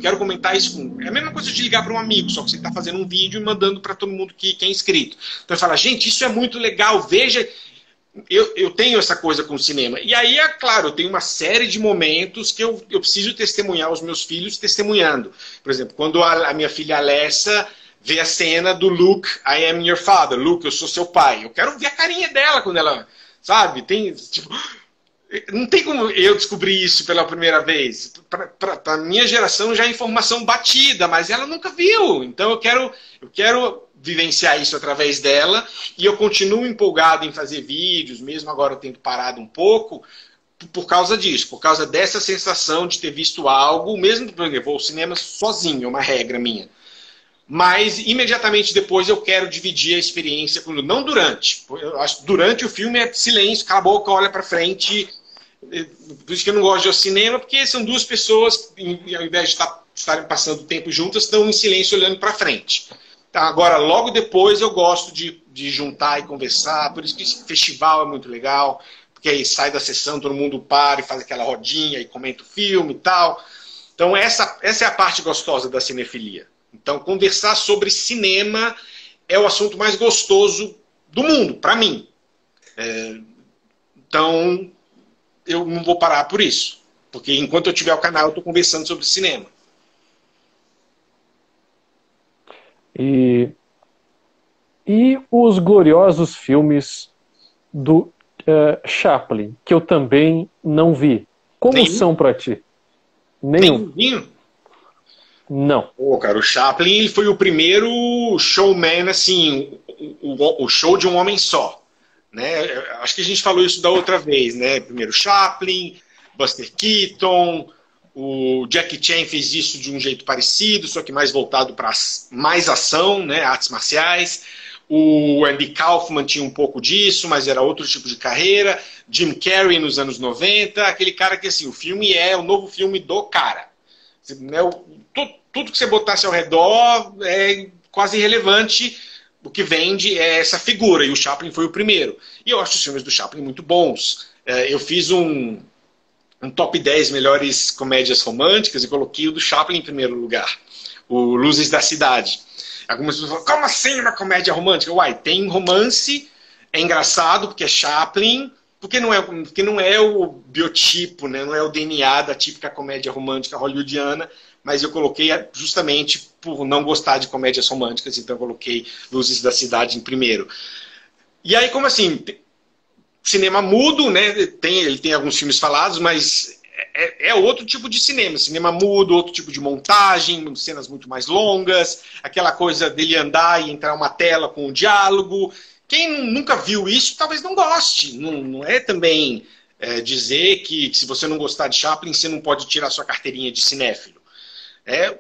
quero comentar isso com... É a mesma coisa de ligar para um amigo, só que você está fazendo um vídeo e mandando para todo mundo que é inscrito. Então ele fala, gente, isso é muito legal, veja... Eu tenho essa coisa com o cinema. E aí, claro, eu tenho uma série de momentos que eu preciso testemunhar os meus filhos testemunhando. Por exemplo, quando a minha filha Alessa vê a cena do Luke, I am your father. Luke, eu sou seu pai. Eu quero ver a carinha dela quando ela... Sabe? Não tem como eu descobrir isso pela primeira vez. Para a minha geração já é informação batida, mas ela nunca viu. Então eu quero vivenciar isso através dela e eu continuo empolgado em fazer vídeos, mesmo agora tendo parado um pouco, por causa disso, por causa dessa sensação de ter visto algo, mesmo que eu vou ao cinema sozinho, é uma regra minha. Mas imediatamente depois eu quero dividir a experiência, não durante. Eu acho que durante o filme é silêncio, cala a boca, olha para frente. Por isso que eu não gosto de ir ao cinema, porque são duas pessoas, ao invés de estarem passando tempo juntas, estão em silêncio olhando para frente. Então, agora, logo depois eu gosto de juntar e conversar, por isso que esse festival é muito legal, porque aí sai da sessão, todo mundo para e faz aquela rodinha e comenta o filme e tal. Então essa é a parte gostosa da cinefilia. Então conversar sobre cinema é o assunto mais gostoso do mundo, para mim. Então eu não vou parar por isso, porque enquanto eu tiver o canal eu estou conversando sobre cinema. E, e os gloriosos filmes do Chaplin, que eu também não vi. Como Nenhum? são pra ti? Nenhum. Nenhum? Não. Pô, cara, o Chaplin ele foi o primeiro showman, assim, o show de um homem só, né? Acho que a gente falou isso da outra vez, né? Primeiro Chaplin, Buster Keaton, o Jackie Chan fez isso de um jeito parecido, só que mais voltado para mais ação, né? Artes marciais. O Andy Kaufman tinha um pouco disso, mas era outro tipo de carreira. Jim Carrey nos anos 90, aquele cara que, assim, o filme é o novo filme do cara. Né? Tudo que você botasse ao redor é quase irrelevante. O que vende é essa figura, e o Chaplin foi o primeiro. E eu acho os filmes do Chaplin muito bons. Eu fiz um top 10 melhores comédias românticas e coloquei o do Chaplin em primeiro lugar. O Luzes da Cidade. Algumas pessoas falam, como assim uma comédia romântica? Uai, tem romance, é engraçado porque é Chaplin, porque não é o biotipo, né? Não é o DNA da típica comédia romântica hollywoodiana, mas eu coloquei justamente por não gostar de comédias românticas, então eu coloquei Luzes da Cidade em primeiro. E aí, como assim, cinema mudo, né? Ele tem alguns filmes falados, mas é outro tipo de cinema. Cinema mudo, outro tipo de montagem, cenas muito mais longas, aquela coisa dele andar e entrar uma tela com um diálogo. Quem nunca viu isso, talvez não goste. Não é também dizer que se você não gostar de Chaplin, você não pode tirar sua carteirinha de cinéfilo.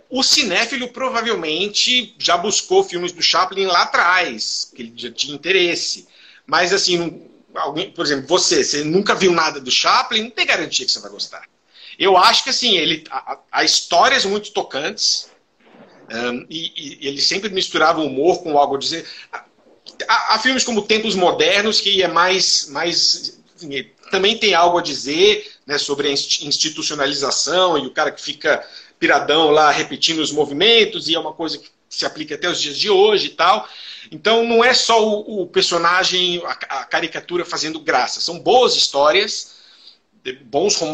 O cinéfilo provavelmente já buscou filmes do Chaplin lá atrás, porque ele já tinha interesse. Mas assim, alguém, por exemplo, você nunca viu nada do Chaplin, não tem garantia que você vai gostar. Eu acho que assim, há histórias muito tocantes, e ele sempre misturava o humor com algo a dizer. Há filmes como Tempos Modernos, que é mais assim, também tem algo a dizer, né, sobre a institucionalização e o cara que fica piradão lá repetindo os movimentos, e é uma coisa que se aplica até os dias de hoje e tal. Então não é só o personagem, a caricatura fazendo graça, são boas histórias,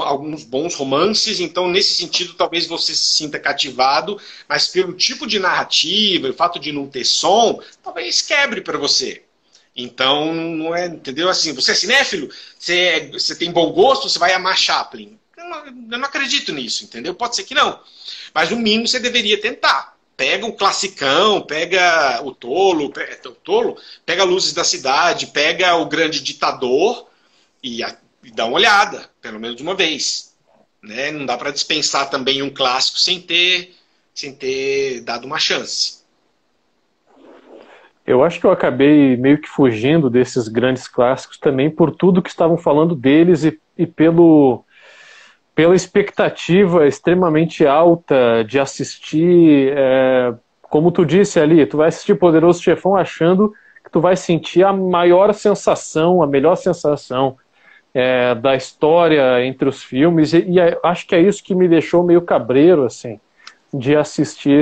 alguns bons romances, então nesse sentido talvez você se sinta cativado, mas pelo tipo de narrativa, o fato de não ter som, talvez quebre para você. Então, não é, entendeu? Assim, você é cinéfilo, você tem bom gosto, você vai amar Chaplin. Eu não acredito nisso, entendeu? Pode ser que não. Mas no mínimo você deveria tentar. Pega um classicão, pega o Tolo, pega Luzes da Cidade, pega o Grande Ditador e dá uma olhada, pelo menos uma vez. Né? Não dá para dispensar também um clássico sem ter dado uma chance. Eu acho que eu acabei meio que fugindo desses grandes clássicos também por tudo que estavam falando deles e pela expectativa extremamente alta de assistir, como tu disse ali, tu vai assistir Poderoso Chefão achando que tu vai sentir a maior sensação, a melhor sensação da história entre os filmes, e acho que é isso que me deixou meio cabreiro, assim, de assistir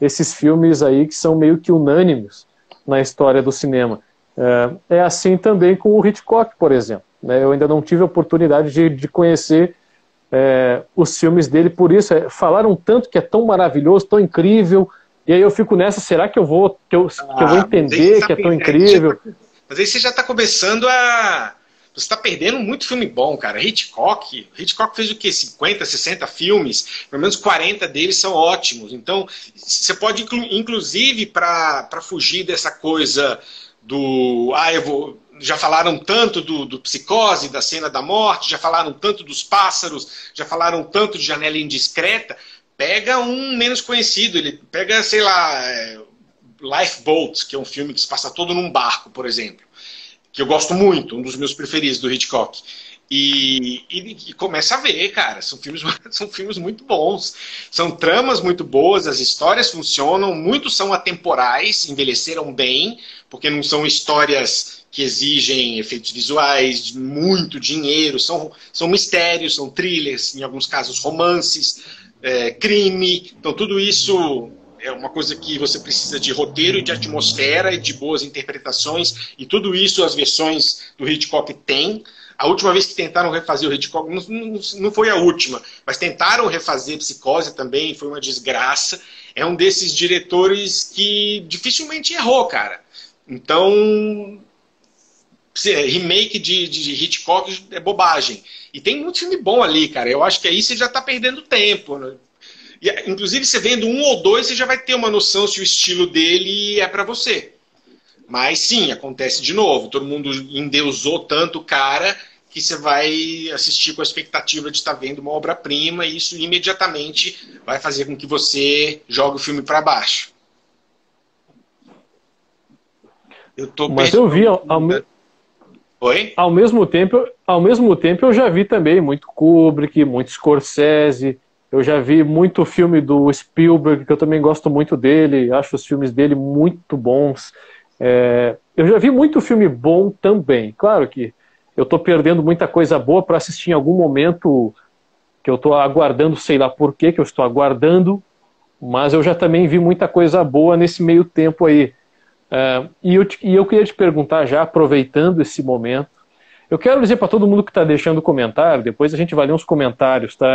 esses filmes aí que são meio que unânimes na história do cinema. É assim também com o Hitchcock, por exemplo. Né? Eu ainda não tive a oportunidade de conhecer os filmes dele, por isso falaram tanto que é tão maravilhoso, tão incrível, e aí eu fico nessa, será que eu vou entender que é tão incrível? Mas aí você já está começando você está perdendo muito filme bom, cara. Hitchcock fez o quê? 50, 60 filmes, pelo menos 40 deles são ótimos. Então, você pode, inclusive, para fugir dessa coisa do... já falaram tanto do Psicose, da Cena da Morte, já falaram tanto dos Pássaros, já falaram tanto de Janela Indiscreta. Pega um menos conhecido, ele pega, sei lá, Lifeboat, que é um filme que se passa todo num barco, por exemplo, que eu gosto muito, um dos meus preferidos do Hitchcock. E começa a ver, cara, são filmes muito bons, são tramas muito boas, as histórias funcionam, muitos são atemporais, envelheceram bem, porque não são histórias que exigem efeitos visuais, muito dinheiro, são mistérios, são thrillers, em alguns casos romances, crime, então tudo isso é uma coisa que você precisa de roteiro e de atmosfera e de boas interpretações, e tudo isso as versões do Hitchcock têm. A última vez que tentaram refazer o Hitchcock, não foi a última, mas tentaram refazer Psicose também, foi uma desgraça. É um desses diretores que dificilmente errou, cara. Então, remake de Hitchcock é bobagem. E tem muito filme bom ali, cara. Eu acho que aí você já tá perdendo tempo, né? E, inclusive, você vendo um ou dois, você já vai ter uma noção se o estilo dele é pra você. Mas sim, acontece de novo. Todo mundo endeusou tanto o cara que você vai assistir com a expectativa de estar vendo uma obra-prima e isso imediatamente vai fazer com que você jogue o filme para baixo. Mas eu vi Oi? Ao mesmo tempo eu já vi também muito Kubrick, muito Scorsese. Eu já vi muito filme do Spielberg, que eu também gosto muito dele. Acho os filmes dele muito bons. Eu já vi muito filme bom também. Claro que eu estou perdendo muita coisa boa para assistir em algum momento que eu estou aguardando, sei lá por que eu estou aguardando, mas eu já também vi muita coisa boa nesse meio tempo aí. E eu queria te perguntar já, aproveitando esse momento, eu quero dizer para todo mundo que está deixando comentário, depois a gente vai ler uns comentários, tá?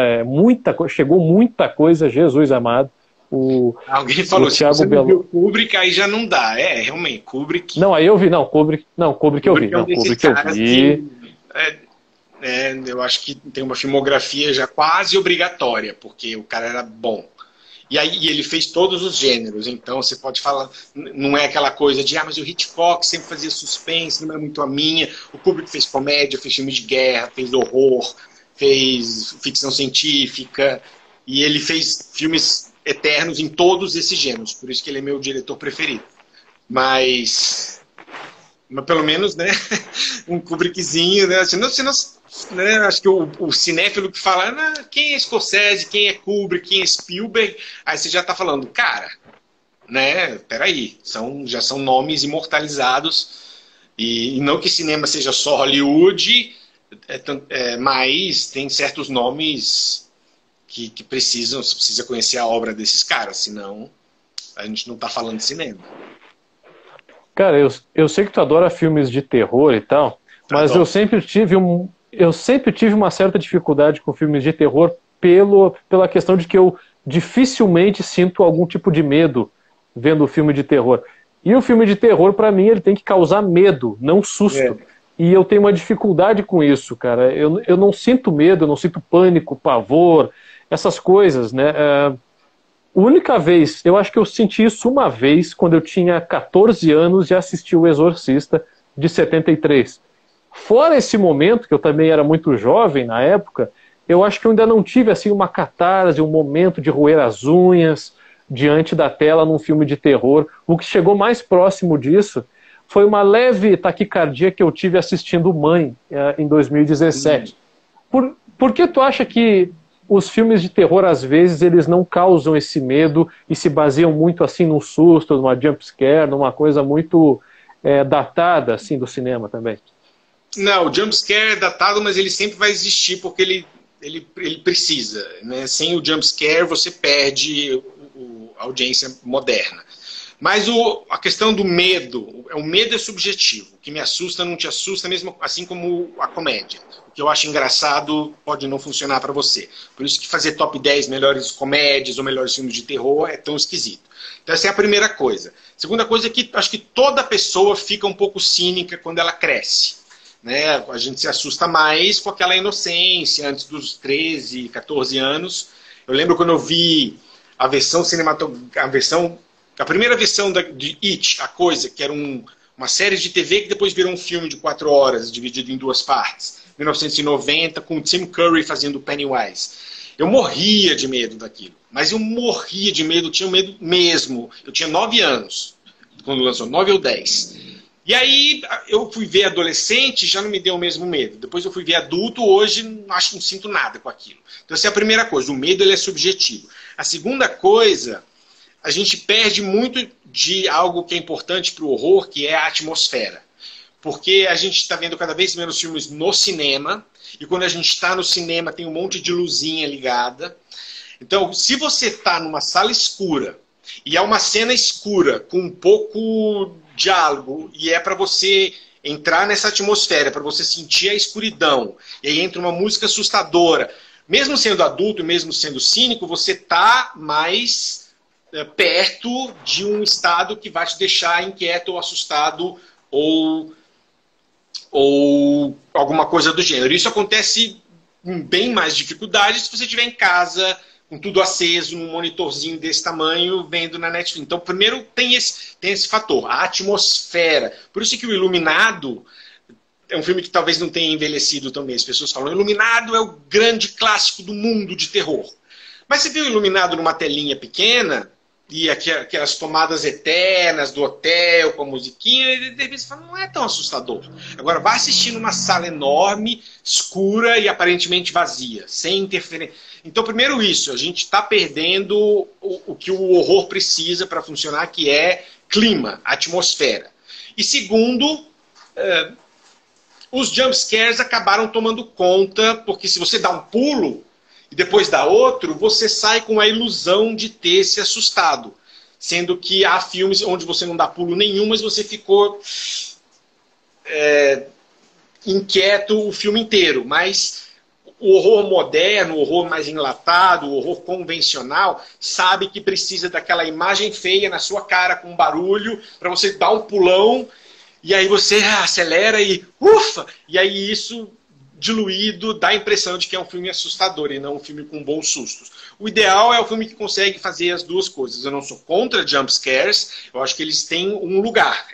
Chegou muita coisa, Jesus amado. Alguém falou, se você não viu Kubrick, aí já não dá. Realmente, Kubrick... Não, aí eu vi, Kubrick eu vi. Kubrick eu vi. Eu acho que tem uma filmografia já quase obrigatória, porque o cara era bom. E aí ele fez todos os gêneros, então você pode falar, não é aquela coisa de, mas o Hitchcock sempre fazia suspense, não é muito a minha. O Kubrick fez comédia, fez filme de guerra, fez horror, fez ficção científica, e ele fez filmes eternos em todos esses gêneros, por isso que ele é meu diretor preferido. Mas pelo menos, né, um Kubrickzinho, né, senão, né, acho que o cinéfilo que fala, quem é Scorsese, quem é Kubrick, quem é Spielberg, aí você já tá falando, cara, né, peraí, já são nomes imortalizados, e não que cinema seja só Hollywood, mas tem certos nomes que você precisa conhecer a obra desses caras, senão a gente não tá falando de cinema. Cara, eu sei que tu adora filmes de terror e tal, mas eu sempre tive uma certa dificuldade com filmes de terror pela questão de que eu dificilmente sinto algum tipo de medo vendo o filme de terror. E o filme de terror, pra mim, ele tem que causar medo, não susto. E eu tenho uma dificuldade com isso, cara. Eu não sinto medo, eu não sinto pânico, pavor, essas coisas, né? A única vez, eu acho que eu senti isso uma vez, quando eu tinha 14 anos e assisti O Exorcista, de 73. Fora esse momento, que eu também era muito jovem na época, eu acho que eu ainda não tive assim uma catarse, um momento de roer as unhas diante da tela num filme de terror. O que chegou mais próximo disso foi uma leve taquicardia que eu tive assistindo Mãe, em 2017. Por que tu acha que os filmes de terror, às vezes, eles não causam esse medo e se baseiam muito assim num susto, numa jump scare, numa coisa muito datada assim do cinema também? Não, o jump scare é datado, mas ele sempre vai existir porque ele precisa, né? Sem o jump scare você perde a audiência moderna. Mas a questão do medo, o medo é subjetivo. O que me assusta não te assusta, mesmo assim como a comédia. O que eu acho engraçado pode não funcionar para você. Por isso que fazer top 10 melhores comédias ou melhores filmes de terror é tão esquisito. Então essa é a primeira coisa. Segunda coisa é que acho que toda pessoa fica um pouco cínica quando ela cresce. Né? A gente se assusta mais com aquela inocência antes dos 13, 14 anos. Eu lembro quando eu vi a versão cinematográfica, a primeira versão de It, A Coisa, que era uma série de TV que depois virou um filme de 4 horas, dividido em 2 partes. 1990, com o Tim Curry fazendo Pennywise. Eu morria de medo daquilo. Mas eu morria de medo, eu tinha medo mesmo. Eu tinha 9 anos, quando lançou, 9 ou 10. E aí eu fui ver adolescente, já não me deu o mesmo medo. Depois eu fui ver adulto, hoje acho que não sinto nada com aquilo. Então essa é a primeira coisa, o medo ele é subjetivo. A segunda coisa, a gente perde muito de algo que é importante para o horror, que é a atmosfera. Porque a gente está vendo cada vez menos filmes no cinema, e quando a gente está no cinema tem um monte de luzinha ligada. Então, se você está numa sala escura, e é uma cena escura, com um pouco diálogo, e é para você entrar nessa atmosfera, para você sentir a escuridão, e aí entra uma música assustadora, mesmo sendo adulto, mesmo sendo cínico, você tá mais perto de um estado que vai te deixar inquieto ou assustado ou alguma coisa do gênero. Isso acontece com bem mais dificuldade se você estiver em casa, com tudo aceso, num monitorzinho desse tamanho, vendo na Netflix. Então, primeiro tem esse fator, a atmosfera. Por isso que o Iluminado é um filme que talvez não tenha envelhecido também. As pessoas falam, Iluminado é o grande clássico do mundo de terror. Mas você viu o Iluminado numa telinha pequena, e aquelas tomadas eternas do hotel com a musiquinha, e de repente você fala, não é tão assustador. Agora, vai assistir numa sala enorme, escura e aparentemente vazia, sem interferência. Então, primeiro isso, a gente está perdendo o que o horror precisa para funcionar, que é clima, atmosfera. E segundo, os jumpscares acabaram tomando conta, porque se você dá um pulo, e depois dá outro, você sai com a ilusão de ter se assustado. Sendo que há filmes onde você não dá pulo nenhum, mas você ficou inquieto o filme inteiro. Mas o horror moderno, o horror mais enlatado, o horror convencional, sabe que precisa daquela imagem feia na sua cara com barulho, para você dar um pulão, e aí você acelera e ufa! E aí isso, diluído, dá a impressão de que é um filme assustador e não um filme com bons sustos. O ideal é o filme que consegue fazer as duas coisas. Eu não sou contra jump scares, eu acho que eles têm um lugar.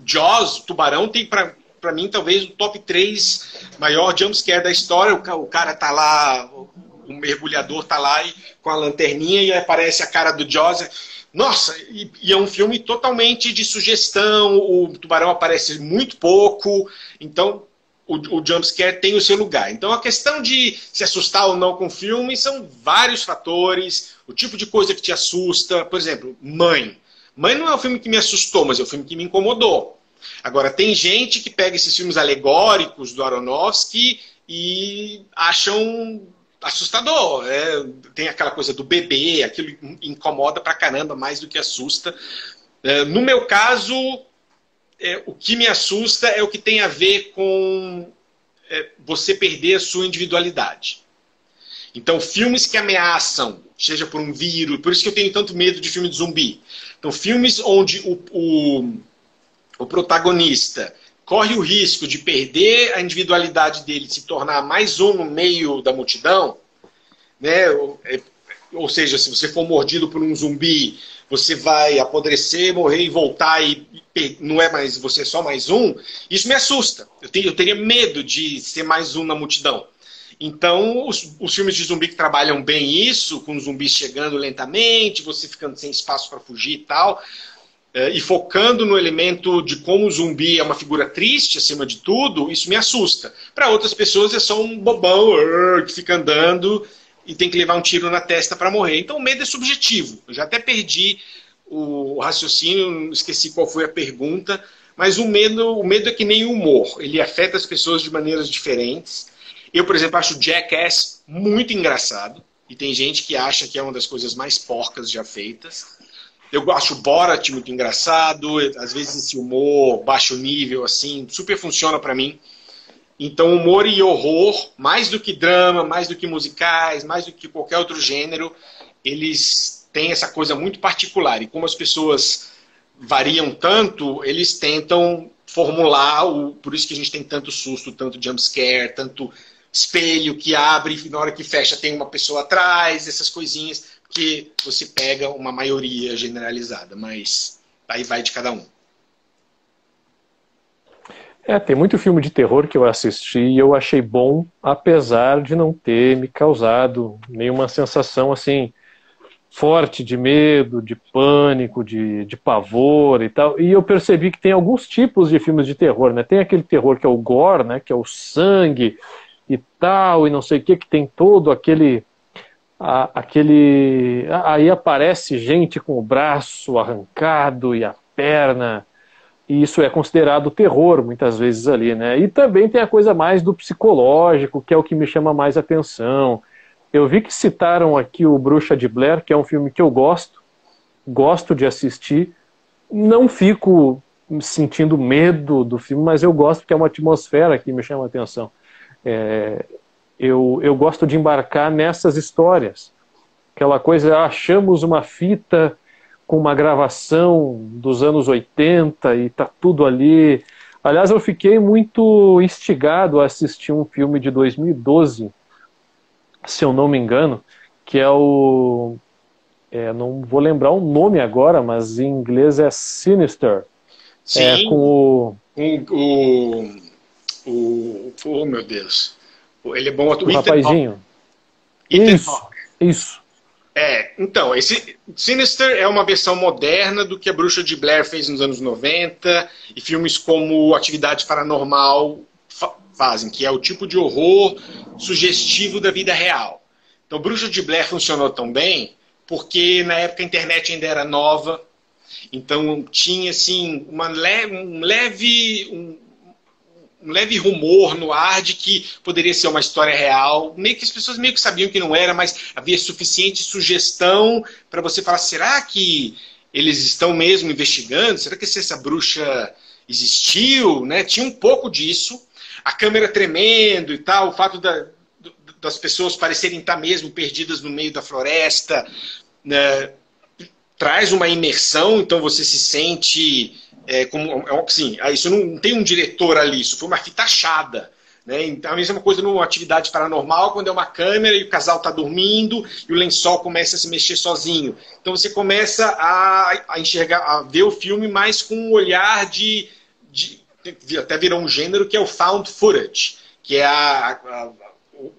Jaws, Tubarão, tem para mim talvez o top 3 maior jump scare da história. O cara tá lá, o mergulhador tá lá com a lanterninha e aparece a cara do Jaws. Nossa, e é um filme totalmente de sugestão, o tubarão aparece muito pouco, então o jumpscare tem o seu lugar. Então a questão de se assustar ou não com o filme são vários fatores, o tipo de coisa que te assusta. Por exemplo, Mãe. Mãe não é um filme que me assustou, mas é um filme que me incomodou. Agora, tem gente que pega esses filmes alegóricos do Aronofsky e acham assustador. Tem aquela coisa do bebê, aquilo incomoda pra caramba, mais do que assusta. No meu caso, o que me assusta é o que tem a ver com você perder a sua individualidade. Então, filmes que ameaçam, seja por um vírus, por isso que eu tenho tanto medo de filme de zumbi. Então, filmes onde o protagonista corre o risco de perder a individualidade dele, se tornar mais um no meio da multidão, né? Ou seja, se você for mordido por um zumbi, você vai apodrecer, morrer e voltar e não é mais você, é só mais um. Isso me assusta. Eu teria medo de ser mais um na multidão. Então, os filmes de zumbi que trabalham bem isso, com os zumbis chegando lentamente, você ficando sem espaço para fugir e tal, e focando no elemento de como o zumbi é uma figura triste acima de tudo, isso me assusta. Para outras pessoas é só um bobão que fica andando e tem que levar um tiro na testa para morrer. Então o medo é subjetivo. Eu já até perdi o raciocínio, esqueci qual foi a pergunta, mas o medo é que nem o humor. Ele afeta as pessoas de maneiras diferentes. Eu, por exemplo, acho Jackass muito engraçado, e tem gente que acha que é uma das coisas mais porcas já feitas. Eu acho Borat muito engraçado, às vezes esse humor baixo nível, assim, super funciona para mim. Então, humor e horror, mais do que drama, mais do que musicais, mais do que qualquer outro gênero, eles têm essa coisa muito particular. E como as pessoas variam tanto, eles tentam formular, por isso que a gente tem tanto susto, tanto jumpscare, tanto espelho que abre e na hora que fecha tem uma pessoa atrás, essas coisinhas, que você pega uma maioria generalizada, mas aí vai de cada um. Tem muito filme de terror que eu assisti e eu achei bom, apesar de não ter me causado nenhuma sensação assim forte de medo, de pânico, de pavor e tal. E eu percebi que tem alguns tipos de filmes de terror, né? Tem aquele terror que é o gore, né? Que é o sangue e tal, e não sei o que tem todo aquele... Aí aparece gente com o braço arrancado e a perna, e isso é considerado terror muitas vezes ali, né? E também tem a coisa mais do psicológico, que é o que me chama mais atenção. Eu vi que citaram aqui o Bruxa de Blair, que é um filme que eu gosto de assistir, não fico sentindo medo do filme, mas eu gosto porque é uma atmosfera que me chama a atenção. Eu gosto de embarcar nessas histórias. Aquela coisa, achamos uma fita com uma gravação dos anos 80 e tá tudo ali. Aliás, eu fiquei muito instigado a assistir um filme de 2012, se eu não me engano, que é o... não vou lembrar o nome agora, mas em inglês é Sinister. Sim, com oh meu Deus. Ele é bom ator. o rapazinho. Ethan Hawke. Isso. Então, esse Sinister é uma versão moderna do que a Bruxa de Blair fez nos anos 90 e filmes como Atividade Paranormal fazem, que é o tipo de horror sugestivo da vida real. Então, Bruxa de Blair funcionou tão bem porque na época a internet ainda era nova, então tinha assim um leve rumor no ar de que poderia ser uma história real. Meio que as pessoas meio que sabiam que não era, mas havia suficiente sugestão para você falar, será que eles estão mesmo investigando? Será que essa bruxa existiu? Né? Tinha um pouco disso. A câmera tremendo e tal, o fato das pessoas parecerem estar mesmo perdidas no meio da floresta, né? Traz uma imersão, então você se sente... assim, isso não tem um diretor ali, isso foi uma fita achada. Né? Então, a mesma coisa numa Atividade Paranormal, quando é uma câmera e o casal está dormindo e o lençol começa a se mexer sozinho. Então você começa a enxergar, a ver o filme mais com um olhar até virou um gênero que é o found footage, que é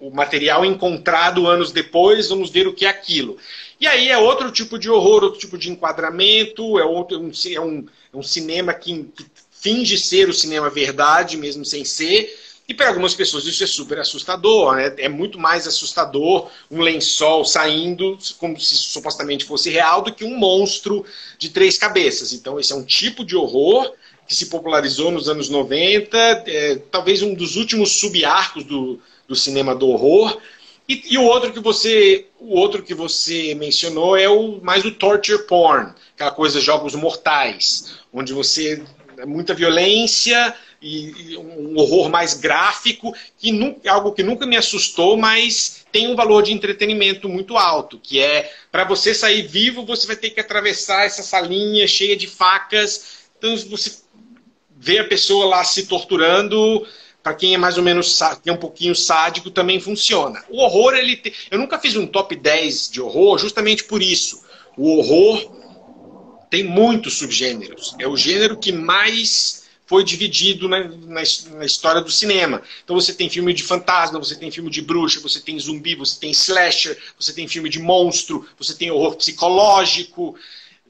o material encontrado anos depois, vamos ver o que é aquilo. E aí é outro tipo de horror, outro tipo de enquadramento, é um cinema que finge ser o cinema verdade, mesmo sem ser, e para algumas pessoas isso é super assustador, né? É muito mais assustador um lençol saindo, como se supostamente fosse real, do que um monstro de 3 cabeças. Então esse é um tipo de horror que se popularizou nos anos 90, talvez um dos últimos sub-arcos do cinema do horror. E o outro que você mencionou é mais o torture porn, aquela coisa jogos mortais, onde você muita violência e um horror mais gráfico, algo que nunca me assustou, mas tem um valor de entretenimento muito alto, que é, para você sair vivo, você vai ter que atravessar essa salinha cheia de facas. Então você vê a pessoa lá se torturando. Para quem é mais ou menos tem um pouquinho sádico, também funciona. O horror, eu nunca fiz um top 10 de horror justamente por isso. O horror tem muitos subgêneros. É o gênero que mais foi dividido na história do cinema. Então você tem filme de fantasma, você tem filme de bruxa, você tem zumbi, você tem slasher, você tem filme de monstro, você tem horror psicológico.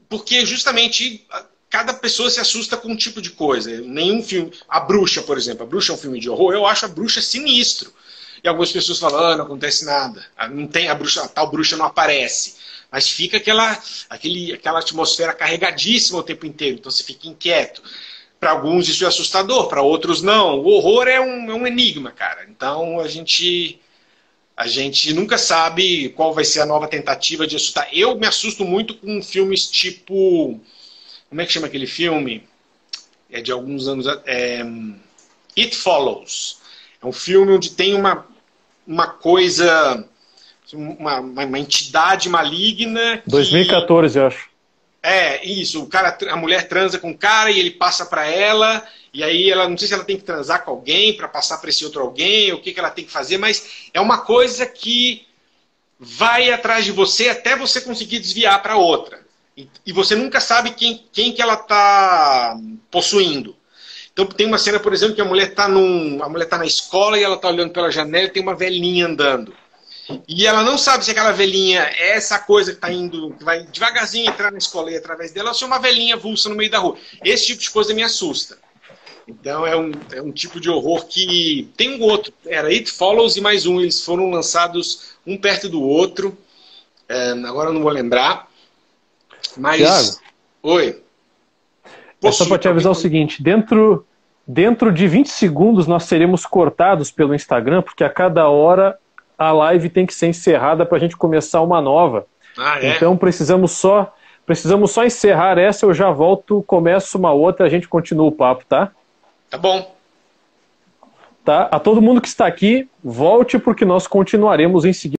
Porque justamente... cada pessoa se assusta com um tipo de coisa. Nenhum filme... A Bruxa, por exemplo. A Bruxa é um filme de horror. Eu acho a Bruxa sinistro. E algumas pessoas falam, não acontece nada. Não tem a tal bruxa não aparece. Mas fica aquela atmosfera carregadíssima o tempo inteiro. Então você fica inquieto. Para alguns isso é assustador, para outros não. O horror é um enigma, cara. Então a gente nunca sabe qual vai ser a nova tentativa de assustar. Eu me assusto muito com filmes tipo... Como é que chama aquele filme? É de alguns anos... It Follows. É um filme onde tem uma coisa... Uma entidade maligna... 2014, eu acho. Isso. A mulher transa com o cara e ele passa para ela... E aí ela não sei se ela tem que transar com alguém para passar para esse outro alguém, ou o que ela tem que fazer, mas é uma coisa que vai atrás de você até você conseguir desviar para outra. E você nunca sabe quem que ela está possuindo. Então tem uma cena, por exemplo, que a mulher está na escola e ela está olhando pela janela e tem uma velhinha andando. E ela não sabe se aquela velhinha é essa coisa que está indo, que vai devagarzinho entrar na escola e através dela, ou se é uma velhinha vulsa no meio da rua. Esse tipo de coisa me assusta. Então é um tipo de horror que... Tem um outro, era It Follows e mais um. Eles foram lançados um perto do outro. Agora eu não vou lembrar. Mas... Thiago, oi. É só para te avisar o seguinte, dentro de 20 segundos nós seremos cortados pelo Instagram, porque a cada hora a live tem que ser encerrada para a gente começar uma nova. Ah, é? Então precisamos só Precisamos só encerrar essa, eu já volto, começo uma outra, a gente continua o papo, tá? Tá bom. Tá? A todo mundo que está aqui, volte porque nós continuaremos em seguida.